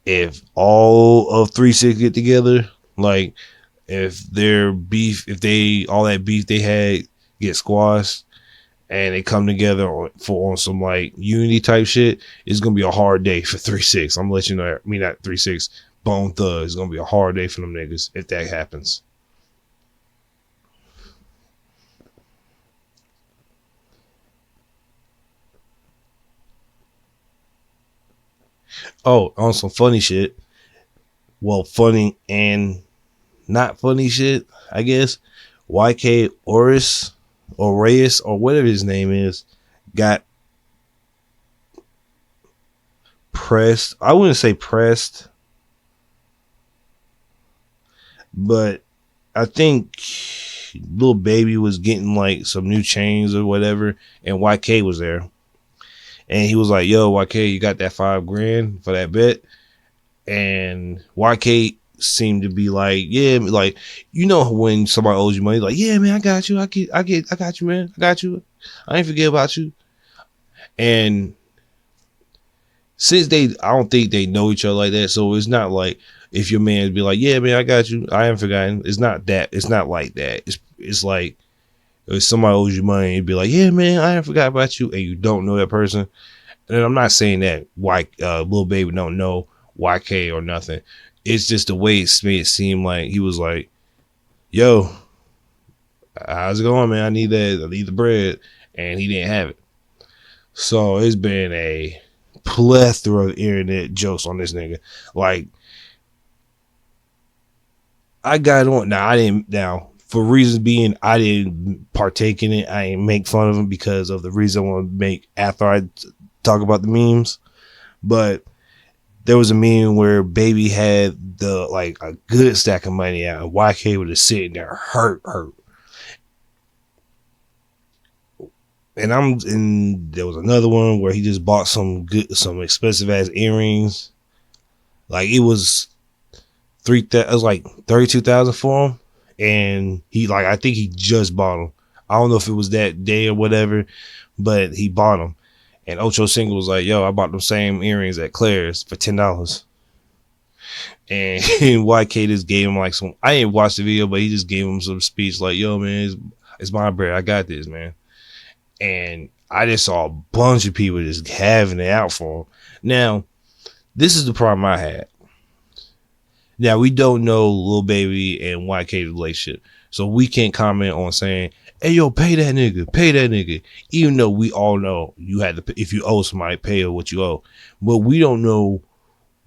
if all of 3-6 get together, like if their beef, if they all that beef they had get squashed and they come together on some like unity type shit, it's gonna be a hard day for 3-6. I'm gonna let you know. I mean, not 3-6, Bone Thug. It's gonna be a hard day for them niggas if that happens. Oh, on some funny shit. Well, funny and not funny shit, I guess. YK Oris or Reyes or whatever his name is got pressed. I wouldn't say pressed, but I think Lil Baby was getting like some new chains or whatever, and YK was there. And he was like, yo, YK, you got that $5,000 for that bet? And YK seemed to be like, yeah, like, you know, when somebody owes you money, like, yeah, man, I got you. I got you, man. I got you. I ain't forget about you. And since I don't think they know each other like that. So it's not like if your man be like, yeah, man, I got you. I haven't forgotten. It's not that. It's not like that. It's like if somebody owes you money, you'd be like, yeah, man, I haven't forgot about you. And you don't know that person. And I'm not saying that Lil Baby don't know YK or nothing. It's just the way it made it seem like he was like, yo, how's it going, man? I need the bread. And he didn't have it. So it's been a plethora of internet jokes on this nigga. Like, I got on. Now, for reasons being, I didn't partake in it. I didn't make fun of him because of the reason I want to make after I talk about the memes. But there was a meme where Baby had like a good stack of money out, and YK was just sitting there hurt. And there was another one where he just bought some expensive ass earrings. Like it was it was like 32,000 for him, and he like I think he just bought them. I don't know if it was that day or whatever, but he bought them. And Ocho Cinco was like, yo, I bought them same earrings at Claire's for $10. And YK just gave him like I didn't watch the video, but he just gave him some speech like, yo, man, it's my bread. I got this, man. And I just saw a bunch of people just having it out for him. Now, this is the problem I had. Now, we don't know Lil Baby and YK's relationship, so we can't comment on saying, hey, yo, pay that nigga. Even though we all know you had to, if you owe somebody, pay what you owe. But we don't know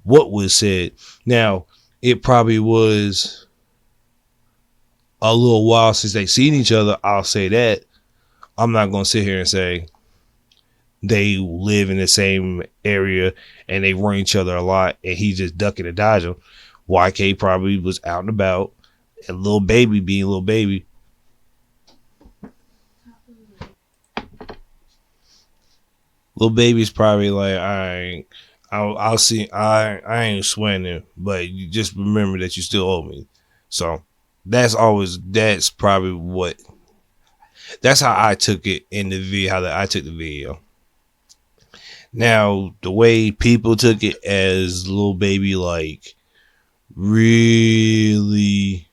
what was said. Now, it probably was a little while since they seen each other. I'll say that. I'm not going to sit here and say they live in the same area and they run each other a lot and he's just ducking and dodging. YK probably was out and about, and Lil Baby being Lil Baby. Lil Baby's probably like, I'll see. I ain't sweating it, but you just remember that you still owe me. So that's probably that's how I took it in the video, how I took the video. Now, the way people took it as Lil Baby, like, really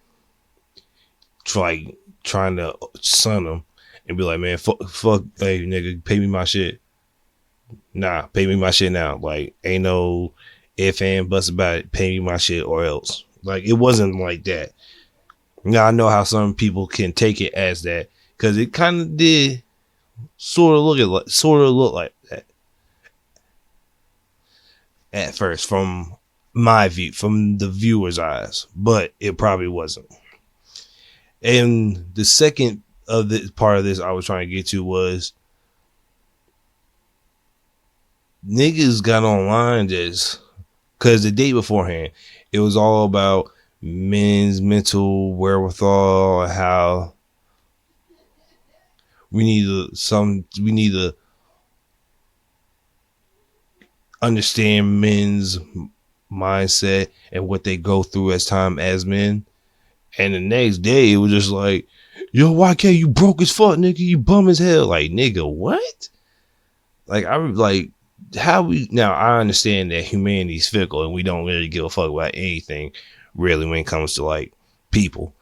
trying to son him and be like, man, fuck, hey, nigga, pay me my shit. Nah, pay me my shit now. Like, ain't no if and buts about it. Pay me my shit or else. Like, it wasn't like that. Now, I know how some people can take it as that, because it kind of did sort of look like that at first from my view, from the viewer's eyes, but it probably wasn't. And the second of the part of this I was trying to get to was niggas got online just because the day beforehand it was all about men's mental wherewithal, how we need to understand men's mindset and what they go through as time as men. And the next day it was just like, yo, YK, you broke as fuck, nigga, you bum as hell. Like, nigga, what? Like, I was like, how we now I understand that humanity's fickle and we don't really give a fuck about anything really when it comes to like people.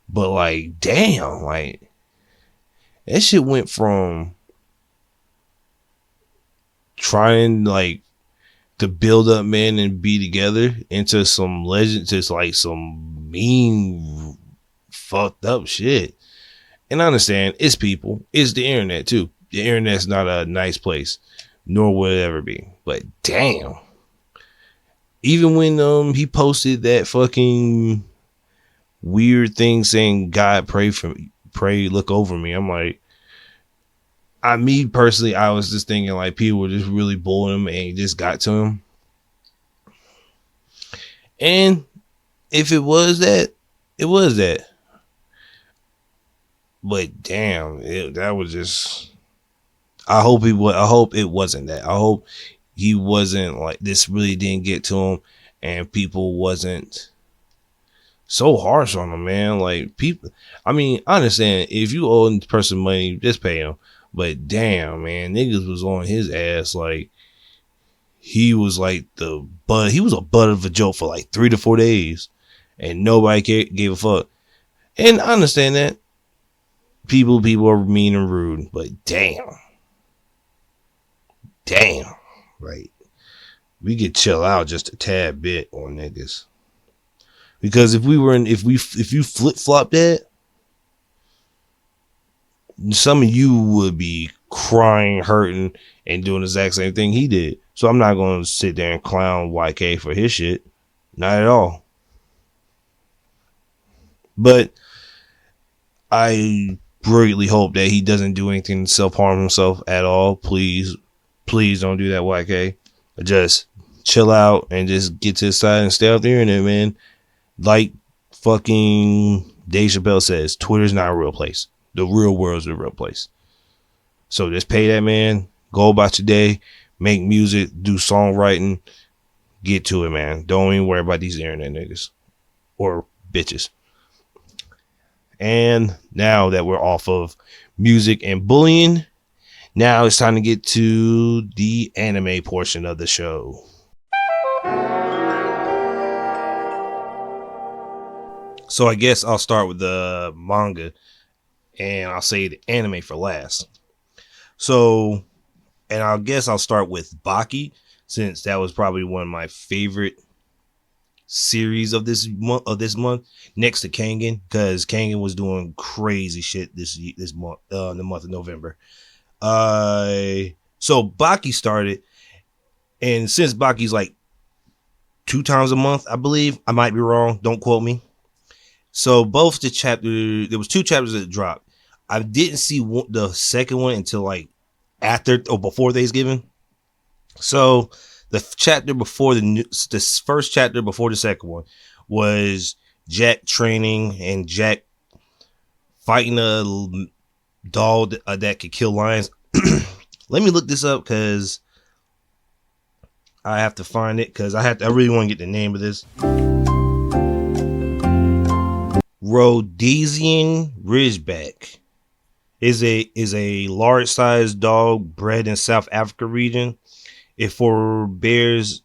But like damn, like that shit went from trying like to build up men and be together into some legend, just like some mean fucked up shit. And I understand it's people, it's the internet too. The internet's not a nice place, nor will it ever be. But damn, even when he posted that fucking weird thing saying God pray look over me, I'm like, me personally, I was just thinking like people were just really bullying him and it just got to him. And if it was that, it was that. But damn, that was just. I hope it wasn't that. I hope he wasn't like this. Really didn't get to him, and people wasn't so harsh on him, man. Like people. I mean, I understand if you owe a person money, just pay him. But damn, man, niggas was on his ass like he was like the butt. He was a butt of a joke for like 3 to 4 days, and nobody gave a fuck. And I understand that people are mean and rude, but damn, right? We could chill out just a tad bit on niggas, because if you flip flop that, some of you would be crying, hurting, and doing the exact same thing he did. So I'm not going to sit there and clown YK for his shit. Not at all. But I greatly hope that he doesn't do anything to self-harm himself at all. Please don't do that, YK. Just chill out and just get to his side and stay out there in it, man. Like fucking Dave Chappelle says, Twitter's not a real place. The real world's the real place. So just pay that man, go about your day, make music, do songwriting, get to it, man. Don't even worry about these internet niggas or bitches. And now that we're off of music and bullying, now it's time to get to the anime portion of the show. So I guess I'll start with the manga and I'll say the anime for last. So, and I guess I'll start with Baki, since that was probably one of my favorite series of this month, next to Kangen, because Kangen was doing crazy shit this month, in the month of November. So Baki started, and since Baki's like 2 times a month, I believe, I might be wrong, don't quote me. So both the chapter, there was 2 chapters that dropped. I didn't see the second one until like after or before Thanksgiving. So the chapter before the first chapter before the second one was Jack training and Jack fighting a dog that could kill lions. Let me look this up because I have to find it, because I really want to get the name of this. Rhodesian Ridgeback is a large sized dog bred in South Africa region. Its 4 bears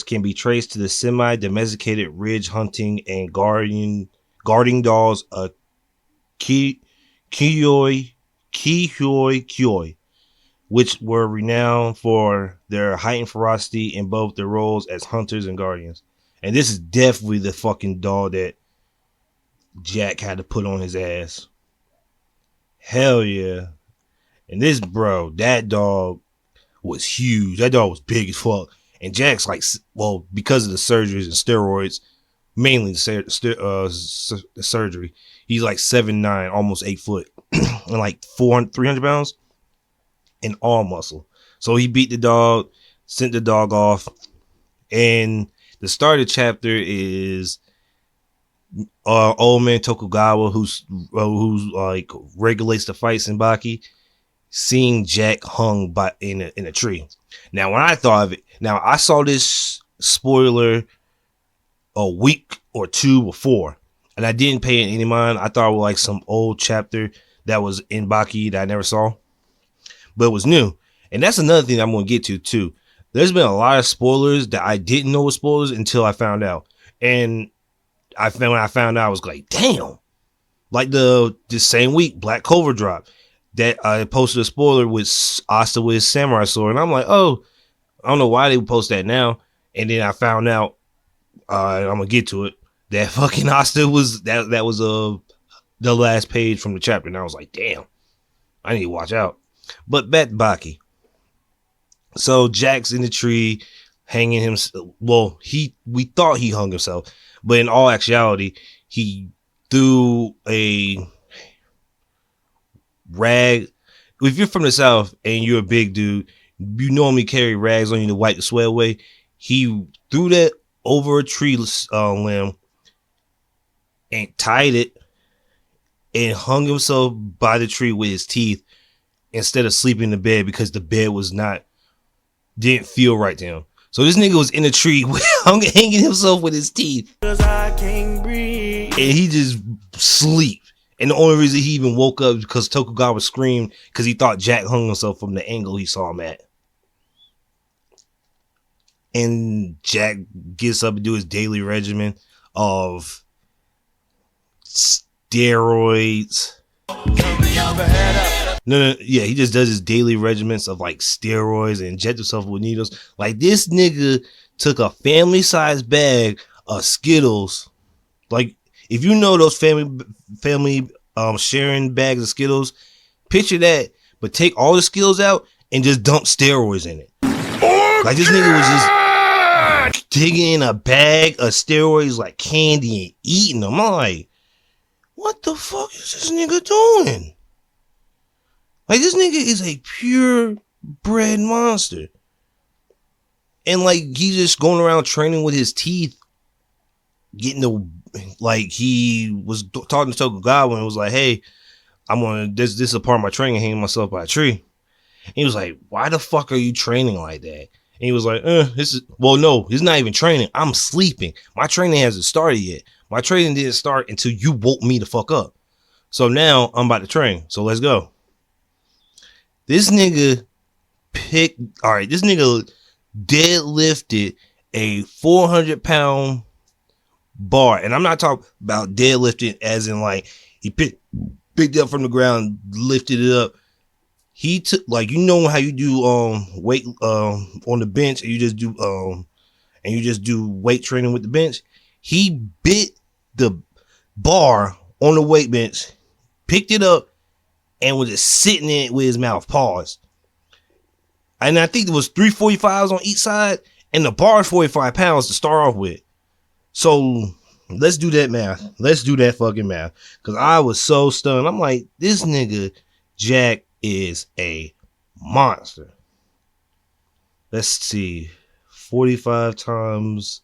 can be traced to the semi-domesticated ridge hunting and guarding dogs of Kioi, which were renowned for their heightened ferocity in both their roles as hunters and guardians. And this is definitely the fucking dog that Jack had to put on his ass. Hell yeah. And this, bro, that dog was huge. That dog was big as fuck. And Jack's like, well, because of the surgeries and steroids, mainly the surgery, he's like 7'9", almost 8 foot, and like 300 pounds in all muscle. So he beat the dog, sent the dog off, and the start of the chapter is old man Tokugawa, who's like regulates the fights in Baki, seeing Jack hung in a tree. Now, when I thought of it, now I saw this spoiler a week or 2 before, and I didn't pay it any mind. I thought it was like some old chapter that was in Baki that I never saw. but it was new. And that's another thing I'm going to get to too. There's been a lot of spoilers that I didn't know were spoilers until I found out. And when I found out, I was like, damn. Like the same week, Black Clover dropped. That I posted a spoiler with Asta with his samurai sword. And I'm like, oh, I don't know why they would post that now. And then I found out, I'm going to get to it, that fucking Asta was, that was the last page from the chapter. And I was like, damn, I need to watch out. But back to Baki. So Jack's in the tree hanging himself. Well, we thought he hung himself, but in all actuality, he threw a rag. If you're from the South and you're a big dude, you normally carry rags on you to wipe the sweat away. He threw that over a tree limb and tied it and hung himself by the tree with his teeth instead of sleeping in the bed because the bed didn't feel right to him. So this nigga was in a tree hanging himself with his teeth. Cause I can't breathe. And he just sleep. And the only reason he even woke up because Tokugawa screamed because he thought Jack hung himself from the angle he saw him at. And Jack gets up and do his daily regimen of steroids. No, yeah, he just does his daily regimens of like steroids and inject himself with needles. Like this nigga took a family-sized bag of Skittles. Like if you know those family sharing bags of Skittles, picture that, but take all the Skittles out and just dump steroids in it. Like this nigga was just digging in a bag of steroids like candy and eating them. I'm like, what the fuck is this nigga doing? Like, this nigga is a purebred monster. And, like, he's just going around training with his teeth. Like, he was talking to Tokugawa and was like, hey, this is a part of my training, hanging myself by a tree. And he was like, why the fuck are you training like that? And he was like, no, it's not even training. I'm sleeping. My training hasn't started yet. My training didn't start until you woke me the fuck up. So now I'm about to train. So let's go. This nigga deadlifted a 400-pound bar. And I'm not talking about deadlifting as in like he picked it up from the ground, lifted it up. He took, like, you know how you do weight on the bench and you just do weight training with the bench. He bit the bar on the weight bench, picked it up, and was just sitting in it with his mouth paused. And I think there was 345s on each side, and the bar is 45 pounds to start off with. So let's do that math. Let's do that fucking math. Because I was so stunned. I'm like, this nigga Jack is a monster. Let's see. 45 times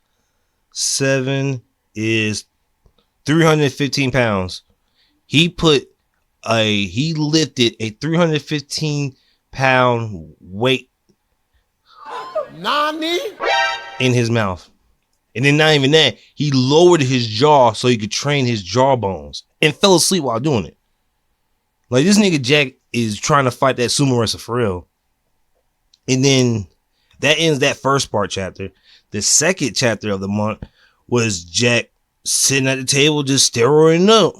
7 is 315 pounds. He lifted a 315-pound weight Nani? in his mouth. And then not even that, he lowered his jaw so he could train his jawbones and fell asleep while doing it. Like, this nigga Jack is trying to fight that sumo wrestler for real. And then that ends that first part chapter. The second chapter of the month was Jack sitting at the table just steroiding up.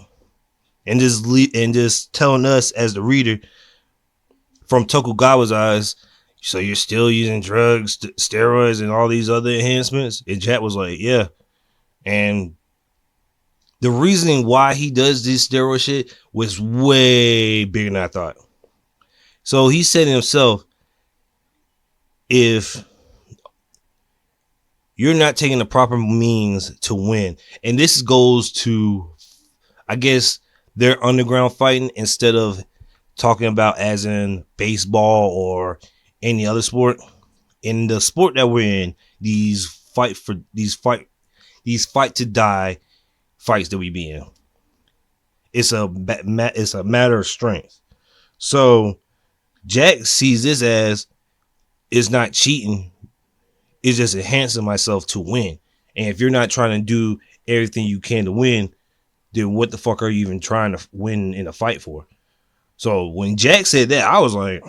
And just telling us as the reader from Tokugawa's eyes, so you're still using drugs, steroids, and all these other enhancements? And Jack was like, yeah. And the reasoning why he does this steroid shit was way bigger than I thought. So he said to himself, if you're not taking the proper means to win, and this goes to, I guess, they're underground fighting instead of talking about as in baseball or any other sport. In the sport that we're in, these fight to die fights that we be in. It's a matter of strength. So Jack sees this as, it's not cheating. It's just enhancing myself to win. And if you're not trying to do everything you can to win, then what the fuck are you even trying to win in a fight for? So when Jack said that, I was like,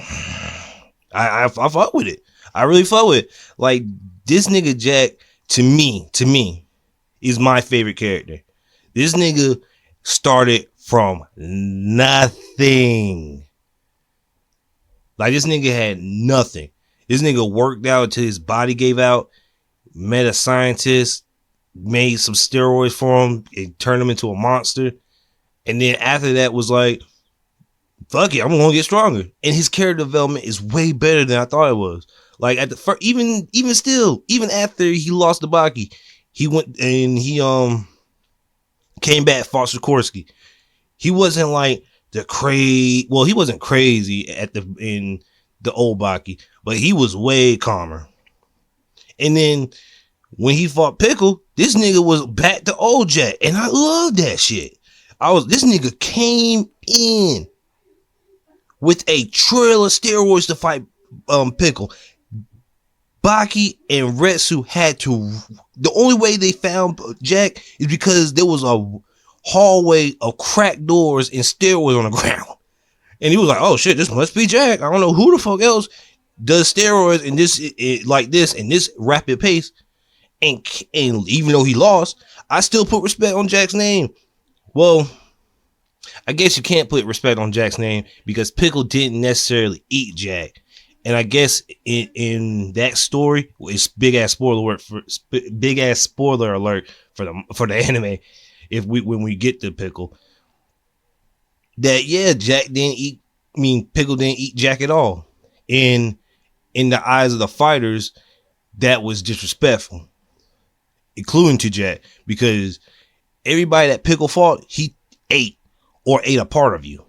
I fuck with it. I really fuck with it. Like, this nigga Jack, to me, is my favorite character. This nigga started from nothing. Like, this nigga had nothing. This nigga worked out until his body gave out, met a scientist, made some steroids for him, and turned him into a monster. And then after that was like, fuck it, I'm gonna get stronger. And his character development is way better than I thought it was. Like, at the first, even after he lost the Baki, he went and he came back, fought Sikorsky. He wasn't like the crazy. Well, he wasn't crazy in the old Baki, but he was way calmer. And then when he fought Pickle, this nigga was back to old Jack, and I love that shit. This nigga came in with a trail of steroids to fight Pickle. Baki and Retsu had to. The only way they found Jack is because there was a hallway of cracked doors and steroids on the ground. And he was like, "Oh shit, this must be Jack. I don't know who the fuck else does steroids in this like this in this rapid pace." And even though he lost, I still put respect on Jack's name. Well, I guess you can't put respect on Jack's name because Pickle didn't necessarily eat Jack. And I guess in that story, it's big ass spoiler alert for the anime. When we get to Pickle, that Pickle didn't eat Jack at all. In the eyes of the fighters, that was disrespectful, including to Jack, because everybody that Pickle fought, he ate a part of you.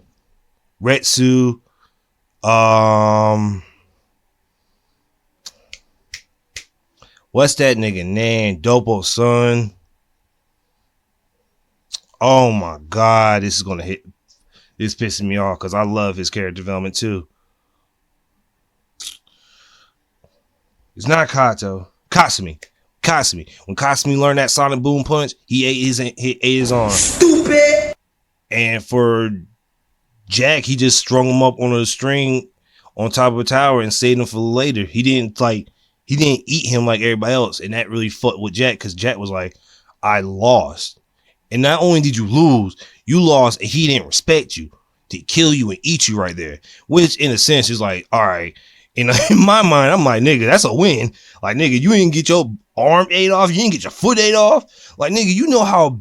Retsu, what's that nigga name? Dopo's son. Oh my God, this is gonna hit. This pisses me off because I love his character development too. It's not Kato. Kasumi. When Kasumi learned that Sonic Boom Punch, he ate his arm. Stupid. And for Jack, he just strung him up on a string on top of a tower and saved him for later. He didn't eat him like everybody else, and that really fucked with Jack because Jack was like, I lost. And not only did you lose, you lost and he didn't respect you to kill you and eat you right there. Which in a sense is like, all right. In my mind, I'm like, nigga, that's a win. Like, nigga, you didn't get your arm ate off. You didn't get your foot ate off. Like, nigga, you know how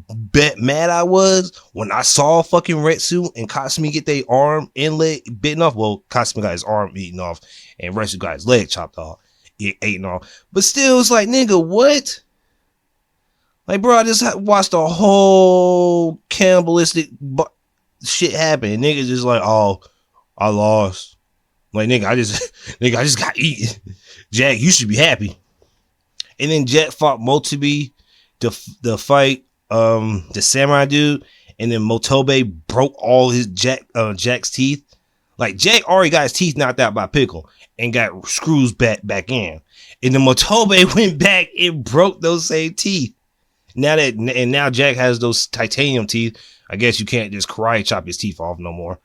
mad I was when I saw fucking Retsu and Kasumi get their arm and leg bitten off. Well, Kasumi got his arm eaten off and Retsu got his leg chopped off. Eaten off. But still, it's like, nigga, what? Like, bro, I just watched the whole cannibalistic shit happen. And niggas just like, oh, I lost. Like, nigga, I just got eaten. Jack, you should be happy. And then Jack fought Motobe to fight the samurai dude. And then Motobe broke all his Jack's teeth. Like, Jack already got his teeth knocked out by Pickle and got screws back in. And then Motobe went back and broke those same teeth. Now Jack has those titanium teeth. I guess you can't just karate chop his teeth off no more.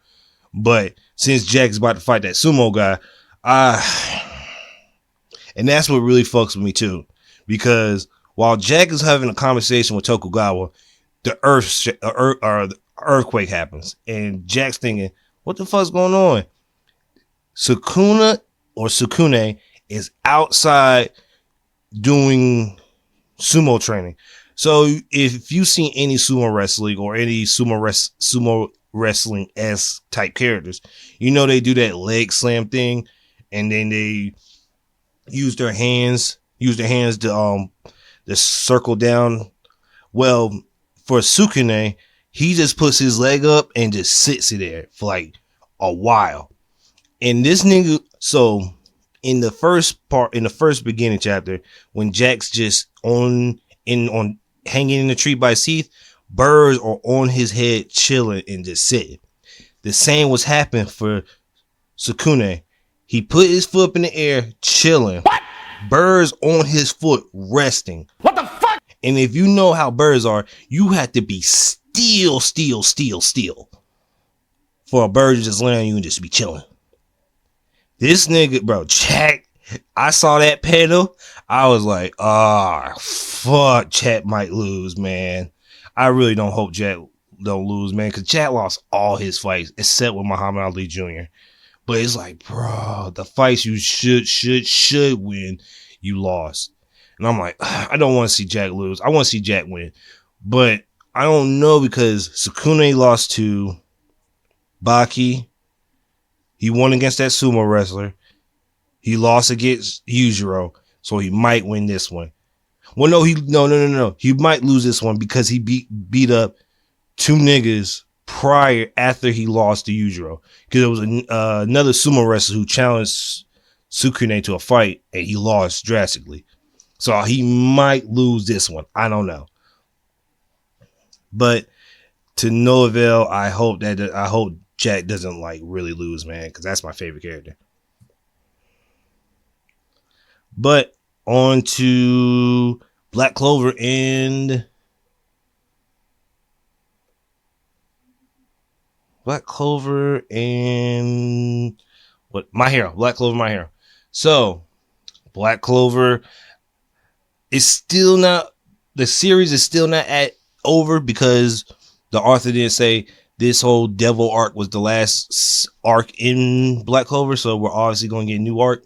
But since Jack's about to fight that sumo guy, and that's what really fucks with me too, because while Jack is having a conversation with Tokugawa, the earthquake happens, and Jack's thinking, "What the fuck's going on?" Sukune is outside doing sumo training. So if you've seen any sumo wrestling or any sumo wrestling-esque type characters, you know they do that leg slam thing, and then they use their hands to circle down. Well, for Sukune, he just puts his leg up and just sits there for like a while. And this nigga, so in the first beginning chapter, when Jack's just hanging in the tree by his teeth, birds are on his head chilling and just sitting. The same was happening for Sukune. He put his foot up in the air, chilling. What? Birds on his foot, resting. What the fuck? And if you know how birds are, you have to be still for a bird to just land on you and just be chilling. This nigga, bro, Jack. I saw that panel. I was like, fuck, Jack might lose, man. I really don't hope Jack don't lose, man, because Jack lost all his fights except with Muhammad Ali Jr. But it's like, bro, the fights you should win, you lost. And I'm like, I don't want to see Jack lose. I want to see Jack win. But I don't know because Sakune lost to Baki. He won against that sumo wrestler. He lost against Yujiro, so he might win this one. Well, no. He might lose this one because he beat up two niggas prior after he lost to Yujiro. Because there was another sumo wrestler who challenged Sukune to a fight, and he lost drastically. So he might lose this one. I don't know. But to no avail, I hope Jack doesn't like really lose, man, because that's my favorite character. But on to Black Clover and what? My Hero. Black Clover, My Hero. So Black Clover is still not. The series is still not over because the author didn't say this whole devil arc was the last arc in Black Clover, so we're obviously going to get a new arc.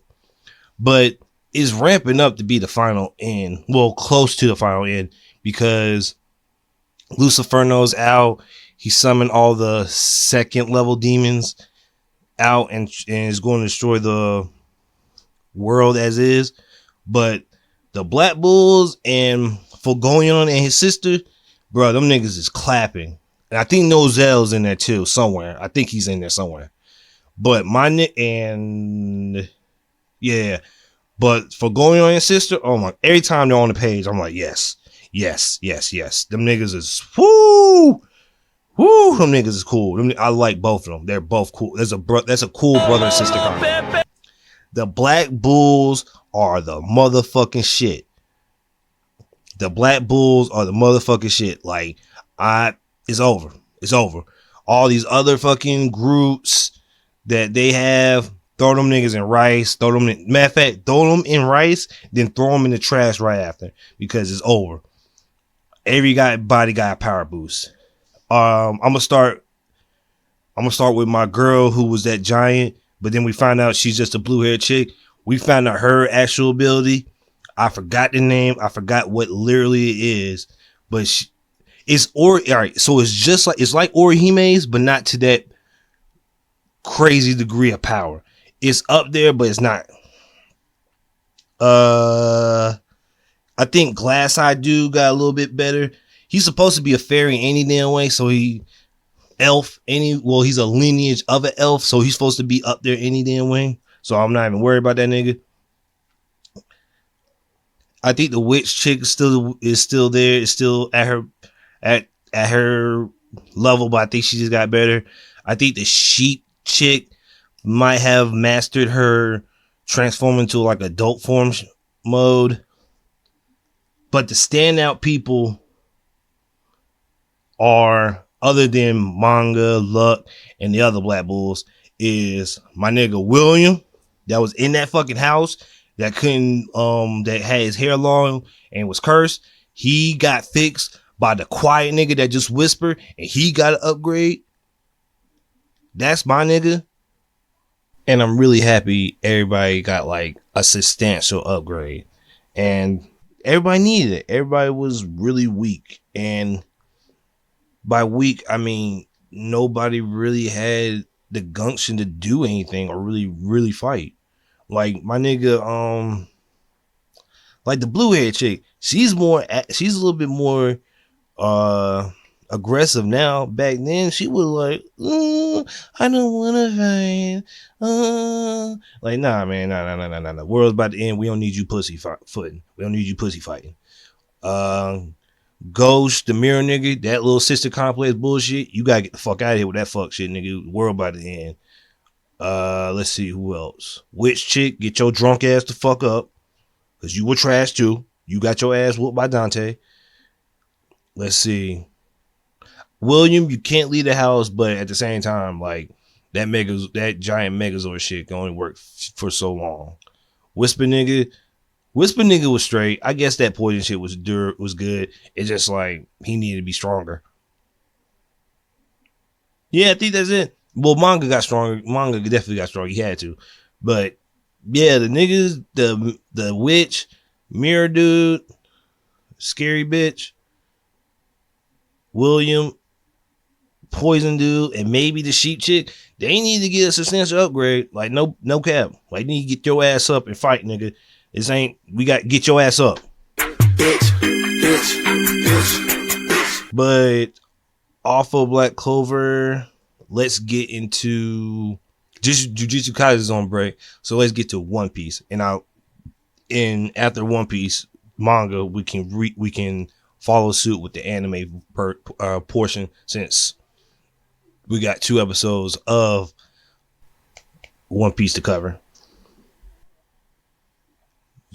But it's ramping up to be the final end. Well, close to the final end because Luciferno's out. He summoned all the second level demons out and is going to destroy the world as is. But the Black Bulls and Fulgonion and his sister, bro, them niggas is clapping. And I think Nozel's in there too, somewhere. I think he's in there somewhere. But But for going on your sister, oh my! Every time they're on the page, I'm like, yes. Them niggas is whoo. Them niggas is cool. I like both of them. They're both cool. That's a cool brother and sister comic. The Black Bulls are the motherfucking shit. The Black Bulls are the motherfucking shit. Like it's over. It's over. All these other fucking groups that they have. Throw them niggas in rice. Throw them in rice, then throw them in the trash right after because it's over. Everybody got a power boost. I'm gonna start with my girl who was that giant, but then we find out she's just a blue-haired chick. We found out her actual ability. I forgot the name. I forgot what literally it is, but it's all right. So it's like Orihime's, but not to that crazy degree of power. It's up there, but it's not. I think Glass Eye Dude got a little bit better. He's supposed to be a fairy any damn way, so he's a lineage of an elf, so he's supposed to be up there any damn way. So I'm not even worried about that nigga. I think the witch chick is still there. It's still at her level, but I think she just got better. I think the sheep chick might have mastered her transform into like adult form mode. But the standout people are, other than Manga, Luck, and the other Black Bulls, is my nigga William that was in that fucking house that that had his hair long and was cursed. He got fixed by the quiet nigga that just whispered and he got an upgrade. That's my nigga. And I'm really happy everybody got like a substantial upgrade. And everybody needed it. Everybody was really weak. And by weak, I mean nobody really had the gumption to do anything or really fight. Like my nigga, like the blue haired chick, she's a little bit more aggressive now. Back then she was like, I don't want to fight. Like, nah, man, nah. World's about to end. We don't need you pussy footing. We don't need you pussy fighting. Ghost, the mirror nigga, that little sister complex bullshit. You gotta get the fuck out of here with that fuck shit, nigga. World about to end. Let's see who else. Witch chick, get your drunk ass the fuck up, cause you were trash too. You got your ass whooped by Dante. Let's see. William, you can't leave the house, but at the same time, like, that giant Megazord shit can only work for so long. Whisper nigga was straight. I guess that poison shit was good. It's just like he needed to be stronger. Yeah, I think that's it. Well, manga got stronger. Manga definitely got stronger. He had to. But yeah, the niggas, the witch, mirror dude, scary bitch, William, poison dude, and maybe the sheep chick, they need to get a substantial upgrade. Like no cap. Like you need to get your ass up and fight, nigga. We got to get your ass up. Bitch. But off of Black Clover, let's get into Jujutsu Kaisen's on break. So let's get to One Piece. And after One Piece manga, we can follow suit with the anime portion, since we got 2 episodes of One Piece to cover.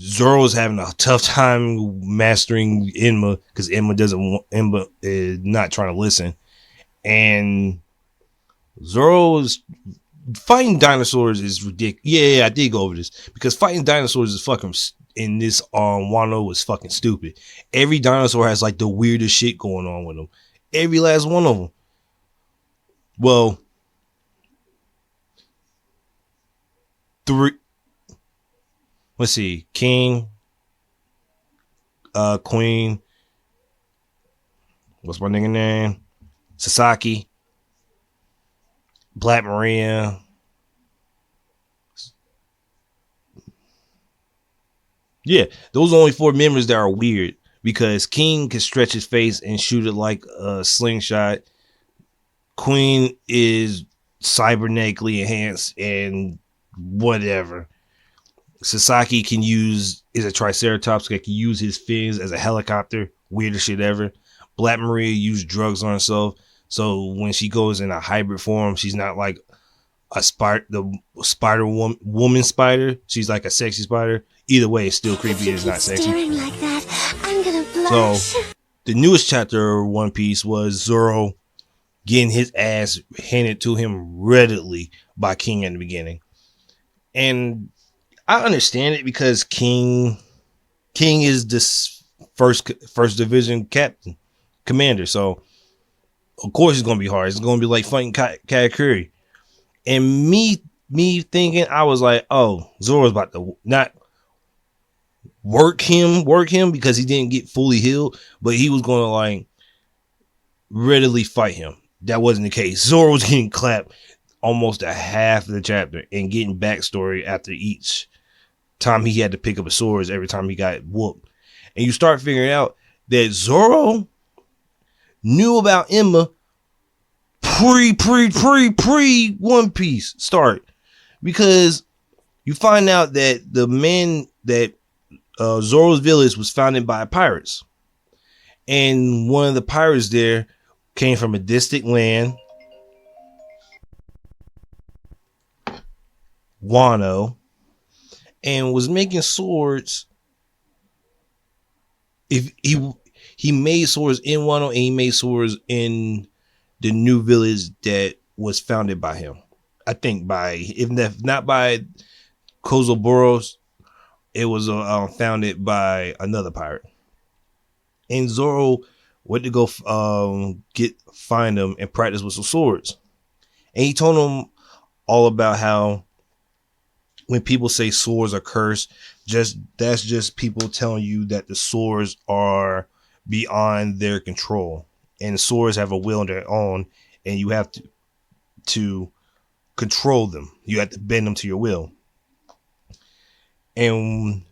Zoro's having a tough time mastering Enma because Enma is not trying to listen, and Zoro's fighting dinosaurs is ridiculous. Yeah, I did go over this because fighting dinosaurs is fucking in this Wano is fucking stupid. Every dinosaur has like the weirdest shit going on with them. Every last one of them. Well, 3. Let's see. King, Queen. What's my nigga name? Sasaki. Black Maria. Yeah, those are only 4 members that are weird because King can stretch his face and shoot it like a slingshot. Queen is cybernetically enhanced and whatever. Sasaki is a triceratops that can use his fins as a helicopter. Weirdest shit ever. Black Maria used drugs on herself, so when she goes in a hybrid form, she's not like the spider woman spider. She's like a sexy spider. Either way, it's still creepy. It's not sexy. Like that, I'm gonna blush. So the newest chapter of One Piece was Zoro getting his ass handed to him readily by King in the beginning, and I understand it because King is this first division commander, so of course it's gonna be hard. It's gonna be like fighting Katakuri. And me thinking, I was like, oh, Zoro's about to not work him because he didn't get fully healed, but he was gonna like readily fight him. That wasn't the case. Zoro was getting clapped almost a half of the chapter and getting backstory after each time he had to pick up a sword every time he got whooped. And you start figuring out that Zoro knew about Emma pre One Piece start, because you find out that the men that Zoro's village was founded by pirates, and one of the pirates there came from a distant land, Wano, and was making swords. If he made swords in Wano, and he made swords in the new village that was founded by him. I think if not by Kozoboros, it was founded by another pirate. And Zoro went to go find them and practice with some swords. And he told them all about how when people say swords are cursed, that's just people telling you that the swords are beyond their control, and swords have a will of their own, and you have to control them. You have to bend them to your will. And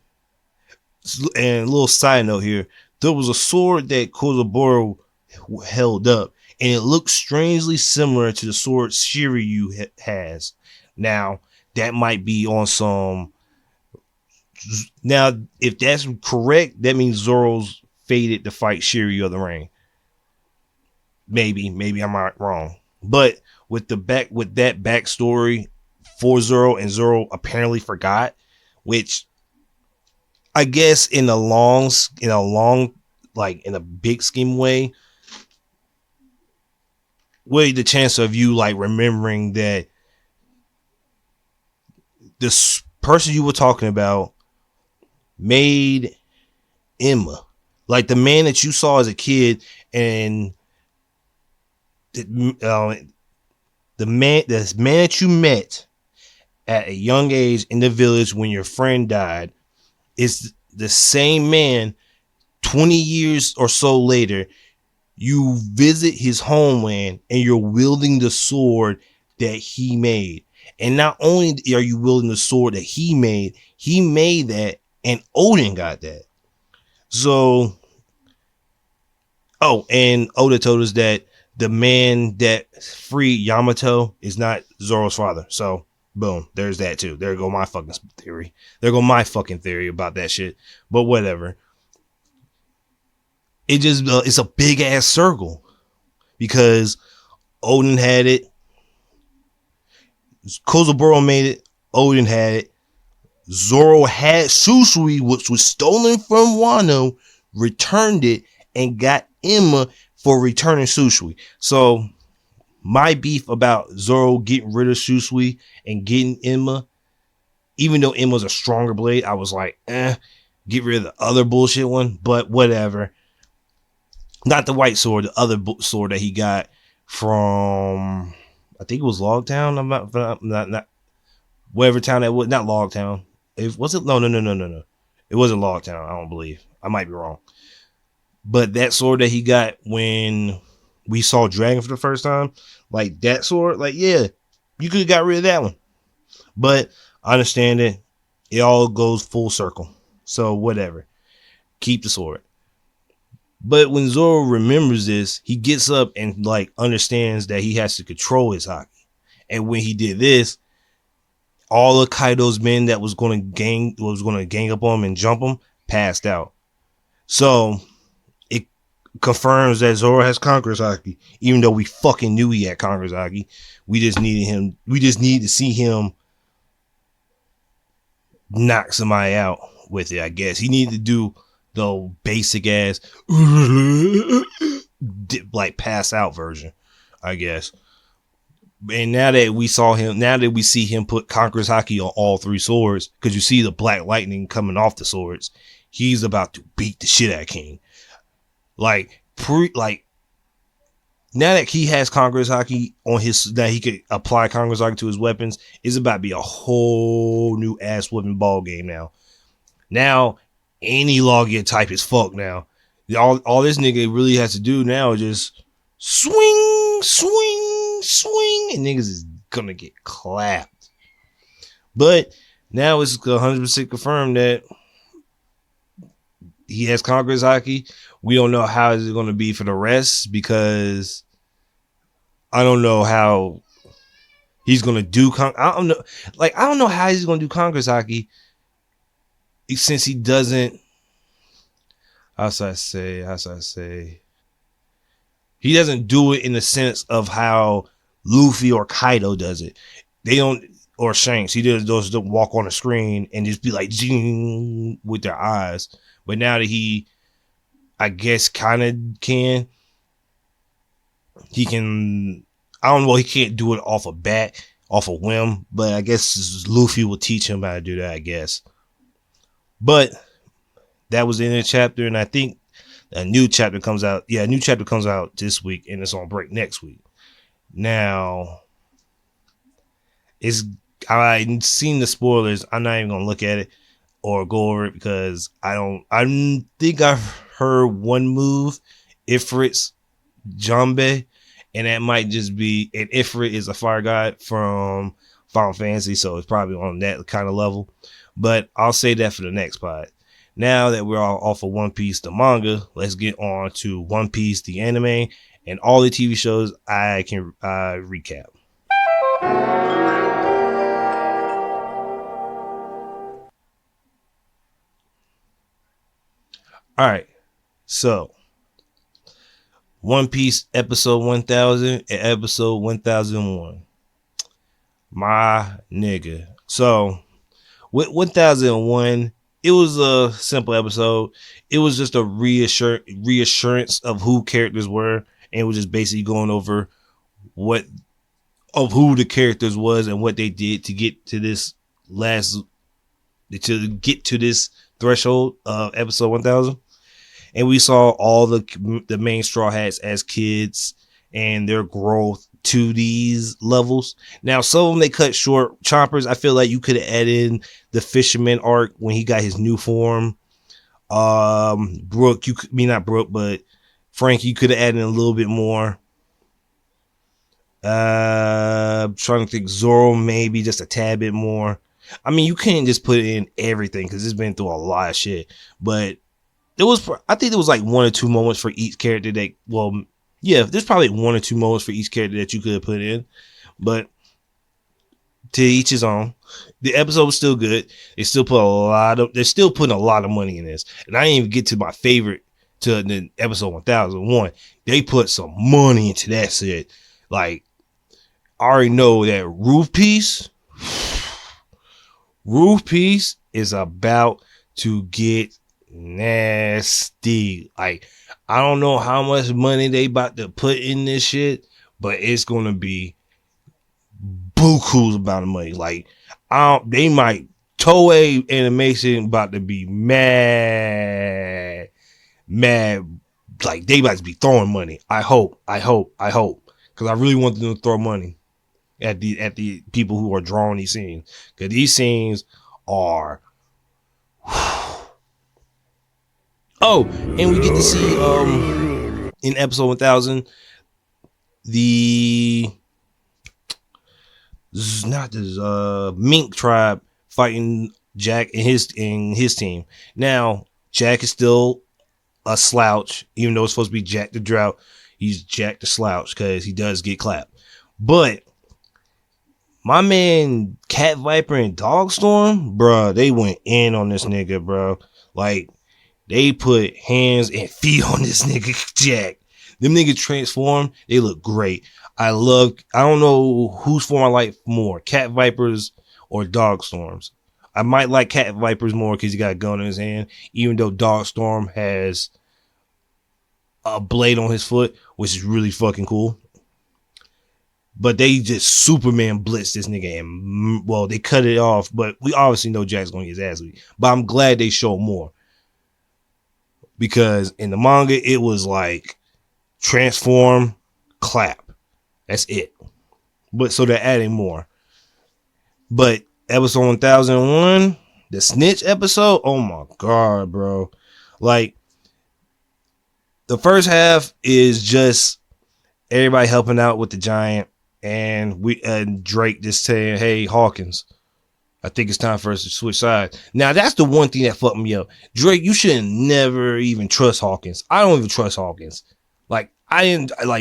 a little side note here, there was a sword that Kozaburo held up, and it looked strangely similar to the sword Shiryu has. Now, that might be on some... Now, if that's correct, that means Zoro's fated to fight Shiryu of the Rain. Maybe I'm not wrong. But with that backstory for Zoro, and Zoro apparently forgot, which I guess in a big scheme way, what are the chance of you like remembering that this person you were talking about made Emma, like the man that you saw as a kid, and the man that you met at a young age in the village when your friend died is the same man 20 years or so later. You visit his homeland and you're wielding the sword that he made. And not only are you wielding the sword that he made that, and Odin got that. So, and Oda told us that the man that freed Yamato is not Zoro's father. So, boom, there's that too. There go my fucking theory. There go my fucking theory about that shit. But whatever. It just it's a big ass circle because Odin had it, Kozaburo made it, Odin had it, Zoro had Susui, which was stolen from Wano, returned it, and got Emma for returning Susui. So my beef about Zoro getting rid of Susui and getting Emma, even though Emma's a stronger blade, I was like, get rid of the other bullshit one, but whatever. Not the white sword, the other sword that he got from, I think it was Logtown. I'm not whatever town that was, not Logtown. It wasn't, no. It wasn't Logtown, I don't believe. I might be wrong. But that sword that he got when we saw Dragon for the first time, like that sword, like, yeah, you could have got rid of that one. But I understand it. It all goes full circle. So whatever. Keep the sword. But when Zoro remembers this, he gets up and like understands that he has to control his haki. And when he did this, all of Kaido's men that was going to gang up on him and jump him passed out. So it confirms that Zoro has Conqueror's haki, even though we fucking knew he had Conqueror's haki. We just need to see him knock somebody out with it, I guess. He needed to do the basic ass like pass out version, I guess. And now that we see him put Conqueror's haki on all three swords, because you see the black lightning coming off the swords, he's about to beat the shit out of King. Like now that he has Conqueror's haki on his, that he could apply Conqueror's haki to his weapons, it's about to be a whole new ass whipping ball game now. Now any login type is fucked now. All this nigga really has to do now is just swing, and niggas is gonna get clapped. But now it's 100% confirmed that he has Conqueror's haki. We don't know how is it going to be for the rest, because I don't know how he's going to do. I don't know how he's going to do Conqueror's haki, since he doesn't. How should I say? He doesn't do it in the sense of how Luffy or Kaido does it. They don't, or Shanks. He does those walk on the screen and just be like zing with their eyes. But now that he, I guess, kind of can, he can. I don't know. He can't do it off a whim. But I guess Luffy will teach him how to do that, I guess. But that was the end of the chapter, and I think a new chapter comes out. Yeah, a new chapter comes out this week, and it's on break next week. Now, I've seen the spoilers. I'm not even gonna look at it or go over it, because I think I've heard one move, Ifrit's Jambe, and that might just be, and Ifrit is a fire god from Final Fantasy, so it's probably on that kind of level. But I'll say that for the next pod. Now that we're all off of One Piece, the manga, let's get on to One Piece, the anime, and all the TV shows I can recap. All right, so One Piece episode 1000 and episode 1001. My nigga. So with 1001, it was a simple episode. It was just a reassurance of who characters were, and it was just basically going over who the characters was and what they did to get to this to get to this threshold of episode 1000. And we saw all the main Straw Hats as kids and their growth to these levels. Now, some of them they cut short. Chompers, I feel like you could have added in the fisherman arc when he got his new form. Brooke, not Brooke, but Frank, you could have added in a little bit more. Trying to think, Zoro maybe just a tad bit more. I mean, you can't just put in everything because it's been through a lot of shit. But I think there was like 1 or 2 moments for each character there's probably 1 or 2 moments for each character that you could have put in. But to each his own. The episode was still good. They're still putting a lot of money in this. And I didn't even get to my favorite to the episode 1001. They put some money into that shit. Like, I already know that Roof Piece is about to get nasty. Like, I don't know how much money they about to put in this shit, but it's gonna be buku's amount of money. Like, they might Toei Animation about to be mad. Like, they about to be throwing money. I hope, because I really want them to throw money at the people who are drawing these scenes, because these scenes are. Oh, and we get to see in episode 1000 the Mink tribe fighting Jack and his team. Now, Jack is still a slouch, even though it's supposed to be Jack the Drought. He's Jack the Slouch because he does get clapped. But my man Cat Viper and Dogstorm, bruh, they went in on this nigga, bro. Like, they put hands and feet on this nigga Jack. Them niggas transform, they look great. I don't know whose form I like more, Cat Vipers or Dogstorms. I might like Cat Vipers more because he got a gun in his hand, even though Dogstorm has a blade on his foot, which is really fucking cool. But they just Superman blitzed this nigga and, well, they cut it off, but we obviously know Jack's gonna get his ass beat. But I'm glad they show more, because in the manga it was like transform, clap. That's it. But so they're adding more. But episode 1001, the snitch episode, oh my god, bro. Like, the first half is just everybody helping out with the giant, and Drake just saying, "Hey, Hawkins, I think it's time for us to switch sides." Now, that's the one thing that fucked me up. Drake, you should never even trust Hawkins. I don't even trust Hawkins. Like,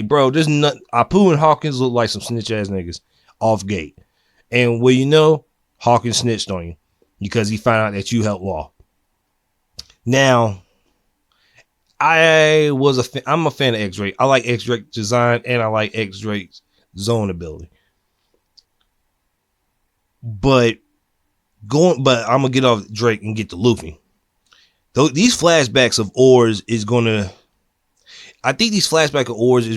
bro, there's nothing. Apu and Hawkins look like some snitch ass niggas off gate. And well, you know, Hawkins snitched on you because he found out that you helped Law. Now, I'm a fan of X-Drake. I like X-Drake's design, and I like X-Drake's zone ability. But I'm gonna get off Drake and get to Luffy. These flashbacks of Oars is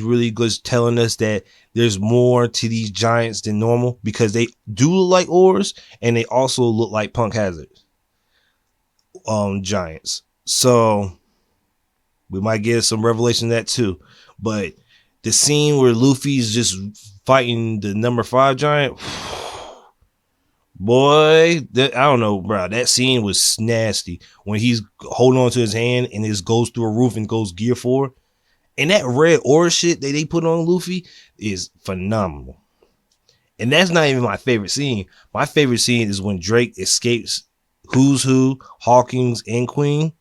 really good, telling us that there's more to these giants than normal, because they do look like Oars, and they also look like Punk Hazard giants. So we might get some revelation of that too. But the scene where Luffy's just fighting the number 5 giant, boy, I don't know, bro. That scene was nasty when he's holding on to his hand and it goes through a roof and goes Gear 4. And that red aura shit that they put on Luffy is phenomenal. And that's not even my favorite scene. My favorite scene is when Drake escapes Who's Who, Hawkins, and Queen,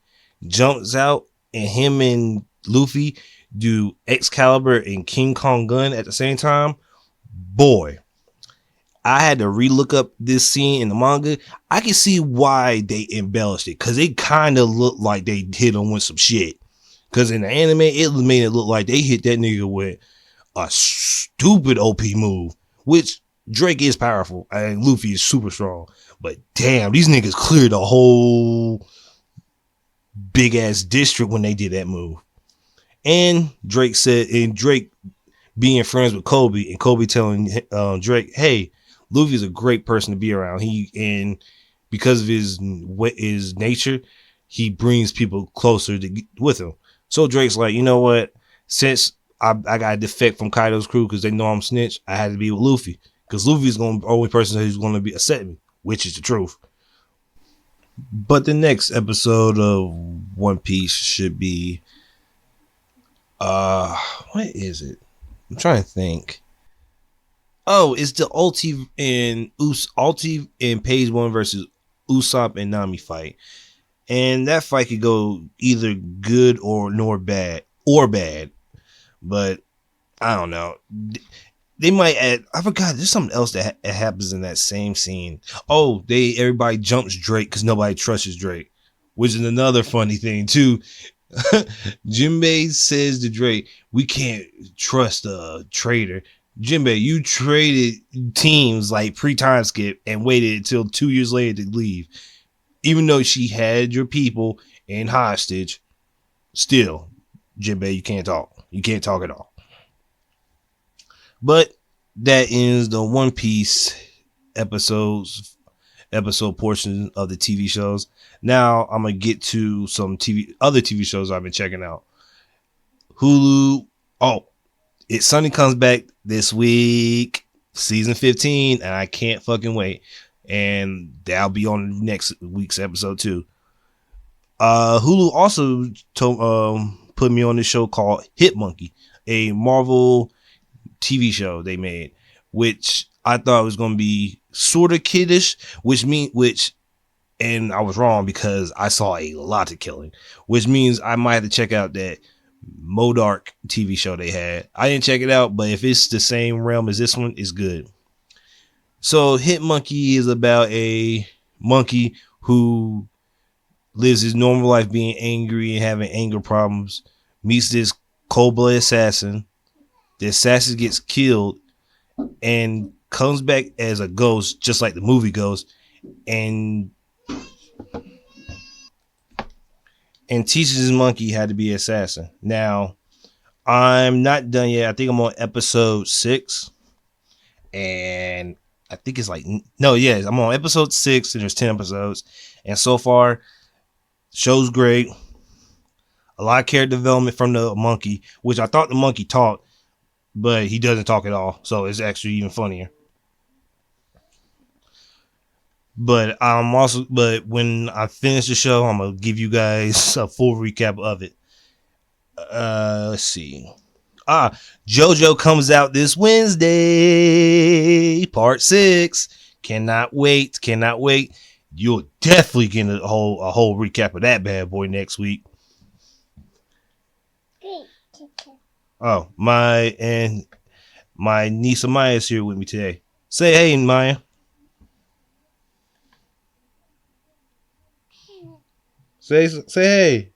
jumps out, and him and Luffy do Excalibur and King Kong gun at the same time. Boy, I had to relook up this scene in the manga. I can see why they embellished it, because it kind of looked like they hit him with some shit. Because in the anime, it made it look like they hit that nigga with a stupid OP move, which Drake is powerful and Luffy is super strong. But damn, these niggas cleared the whole big ass district when they did that move. And Drake being friends with Kobe, and Kobe telling Drake, "Hey, Luffy's a great person to be around. Because of his nature, he brings people closer with him. So Drake's like, you know what? Since I got a defect from Kaido's crew because they know I'm snitch, I had to be with Luffy because Luffy's the only person who's going to be accepting me, which is the truth. But the next episode of One Piece should be what is it? I'm trying to think. Oh, it's the Ulti in Page 1 versus Usopp and Nami fight. And that fight could go either good or bad. But I don't know. They might add. I forgot. There's something else that happens in that same scene. Oh, everybody jumps Drake because nobody trusts Drake, which is another funny thing too. Jinbei says to Drake, "We can't trust a traitor." Jinbei, you traded teams like pre-time skip and waited until 2 years later to leave, even though she had your people in hostage. Still, Jinbei, you can't talk. You can't talk at all. But that ends the One Piece episode portion of the TV shows. Now I'm gonna get to some other TV shows I've been checking out. Hulu. Oh, Sunny comes back this week, season 15, and I can't fucking wait. And that'll be on next week's episode too. Hulu also put me on this show called Hit Monkey, a Marvel TV show they made, which I thought was going to be sort of kiddish, and I was wrong because I saw a lot of killing, which means I might have to check out that Modark TV show they had. I didn't check it out, but if it's the same realm as this one, it's good. So Hit Monkey is about a monkey who lives his normal life being angry and having anger problems, meets this cold-blooded assassin. The assassin gets killed and comes back as a ghost, just like the movie Ghost, and teaches his monkey how to be an assassin. Now, I'm not done yet. I think I'm on episode 6. And I think it's I'm on episode 6, and there's 10 episodes. And so far, show's great. A lot of character development from the monkey, which I thought the monkey talked, but he doesn't talk at all. So it's actually even funnier. But when I finish the show, I'm gonna give you guys a full recap of it. Let's see. JoJo comes out this Wednesday, part 6. Cannot wait. You'll definitely get a whole recap of that bad boy next week. Oh, my niece Maya is here with me today. Say hey, Maya. Say hey.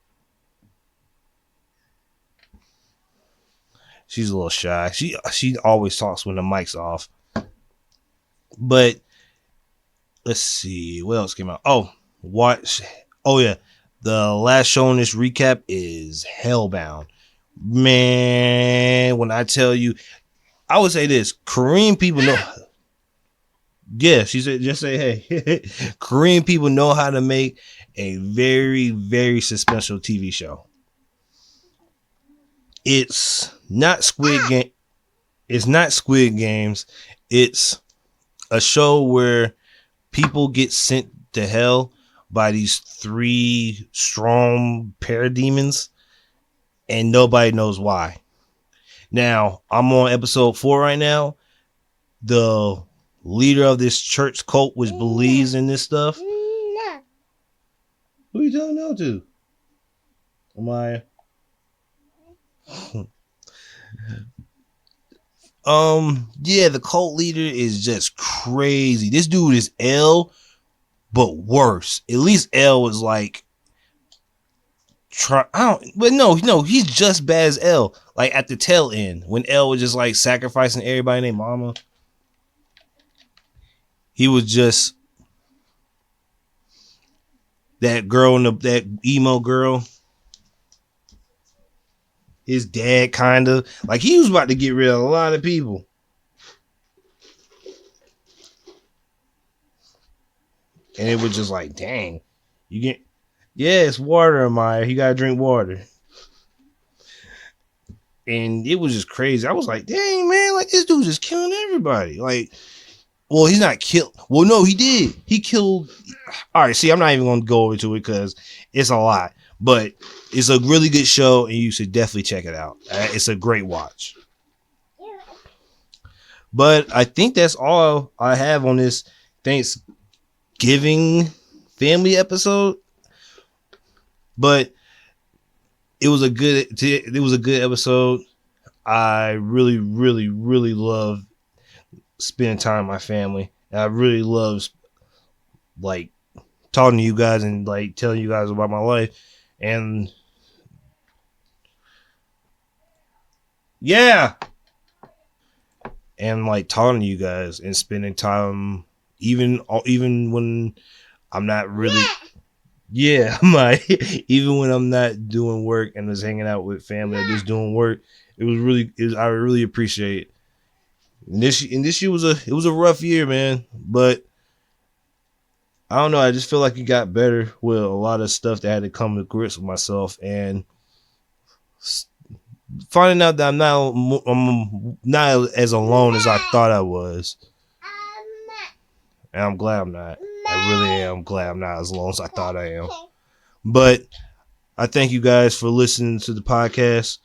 She's a little shy. She always talks when the mic's off. But let's see what else came out. The last show in this recap is Hellbound. Man, when I tell you, I would say this: Korean people know. Yeah, she said, just say hey. Korean people know how to make a very, very suspenseful TV show. It's not Squid Game. It's not Squid Games. It's a show where people get sent to hell by these 3 strong parademons, and nobody knows why. Now, I'm on episode 4 right now. The leader of this church cult, which believes in this stuff. Who are you telling no to? Am the cult leader is just crazy. This dude is L, but worse. At least L was like he's just bad as L. Like at the tail end, when L was just like sacrificing everybody and their mama. He was just that girl that emo girl. His dad kind of like he was about to get rid of a lot of people. And it was just like, dang, you get, yeah, it's water, Maya. You gotta drink water. And it was just crazy. I was like, dang, man, like this dude just killing everybody. Like, well, he's not killed. Well, no, he did. He killed. All right, see, I'm not even gonna go into it because it's a lot. But it's a really good show, and you should definitely check it out. It's a great watch. But I think that's all I have on this Thanksgiving family episode. But it was a good episode. I really, really, really love spending time with my family. And I really love like talking to you guys and like telling you guys about my life. And yeah. And like talking to you guys and spending time even when I'm not really even when I'm not doing work and just hanging out with family or just doing work, I really appreciate it. And this year was a rough year, man, but I don't know, I just feel like it got better with a lot of stuff that I had to come to grips with myself, and finding out that I'm not as alone as I thought I was. And I'm glad I'm not. I really am glad I'm not as alone as I thought I am. But I thank you guys for listening to the podcast.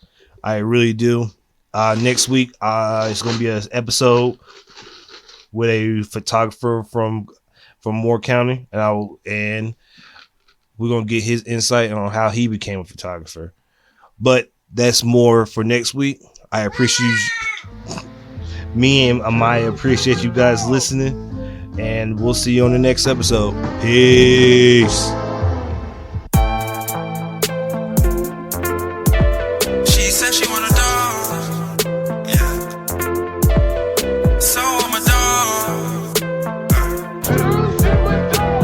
I really do. Next week, it's going to be an episode with a photographer from Moore County, and we're going to get his insight on how he became a photographer. But that's more for next week. I appreciate me and Amaya appreciate you guys listening, and we'll see you on the next episode. Peace. She said she want a dog. Yeah. So I'm a dog.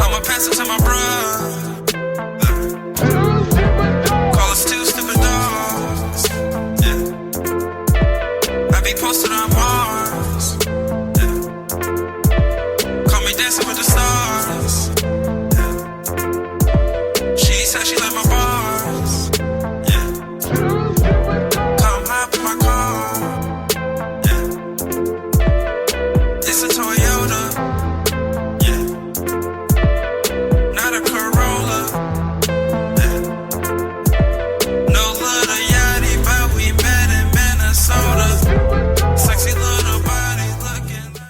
I'ma pass it to my bruh.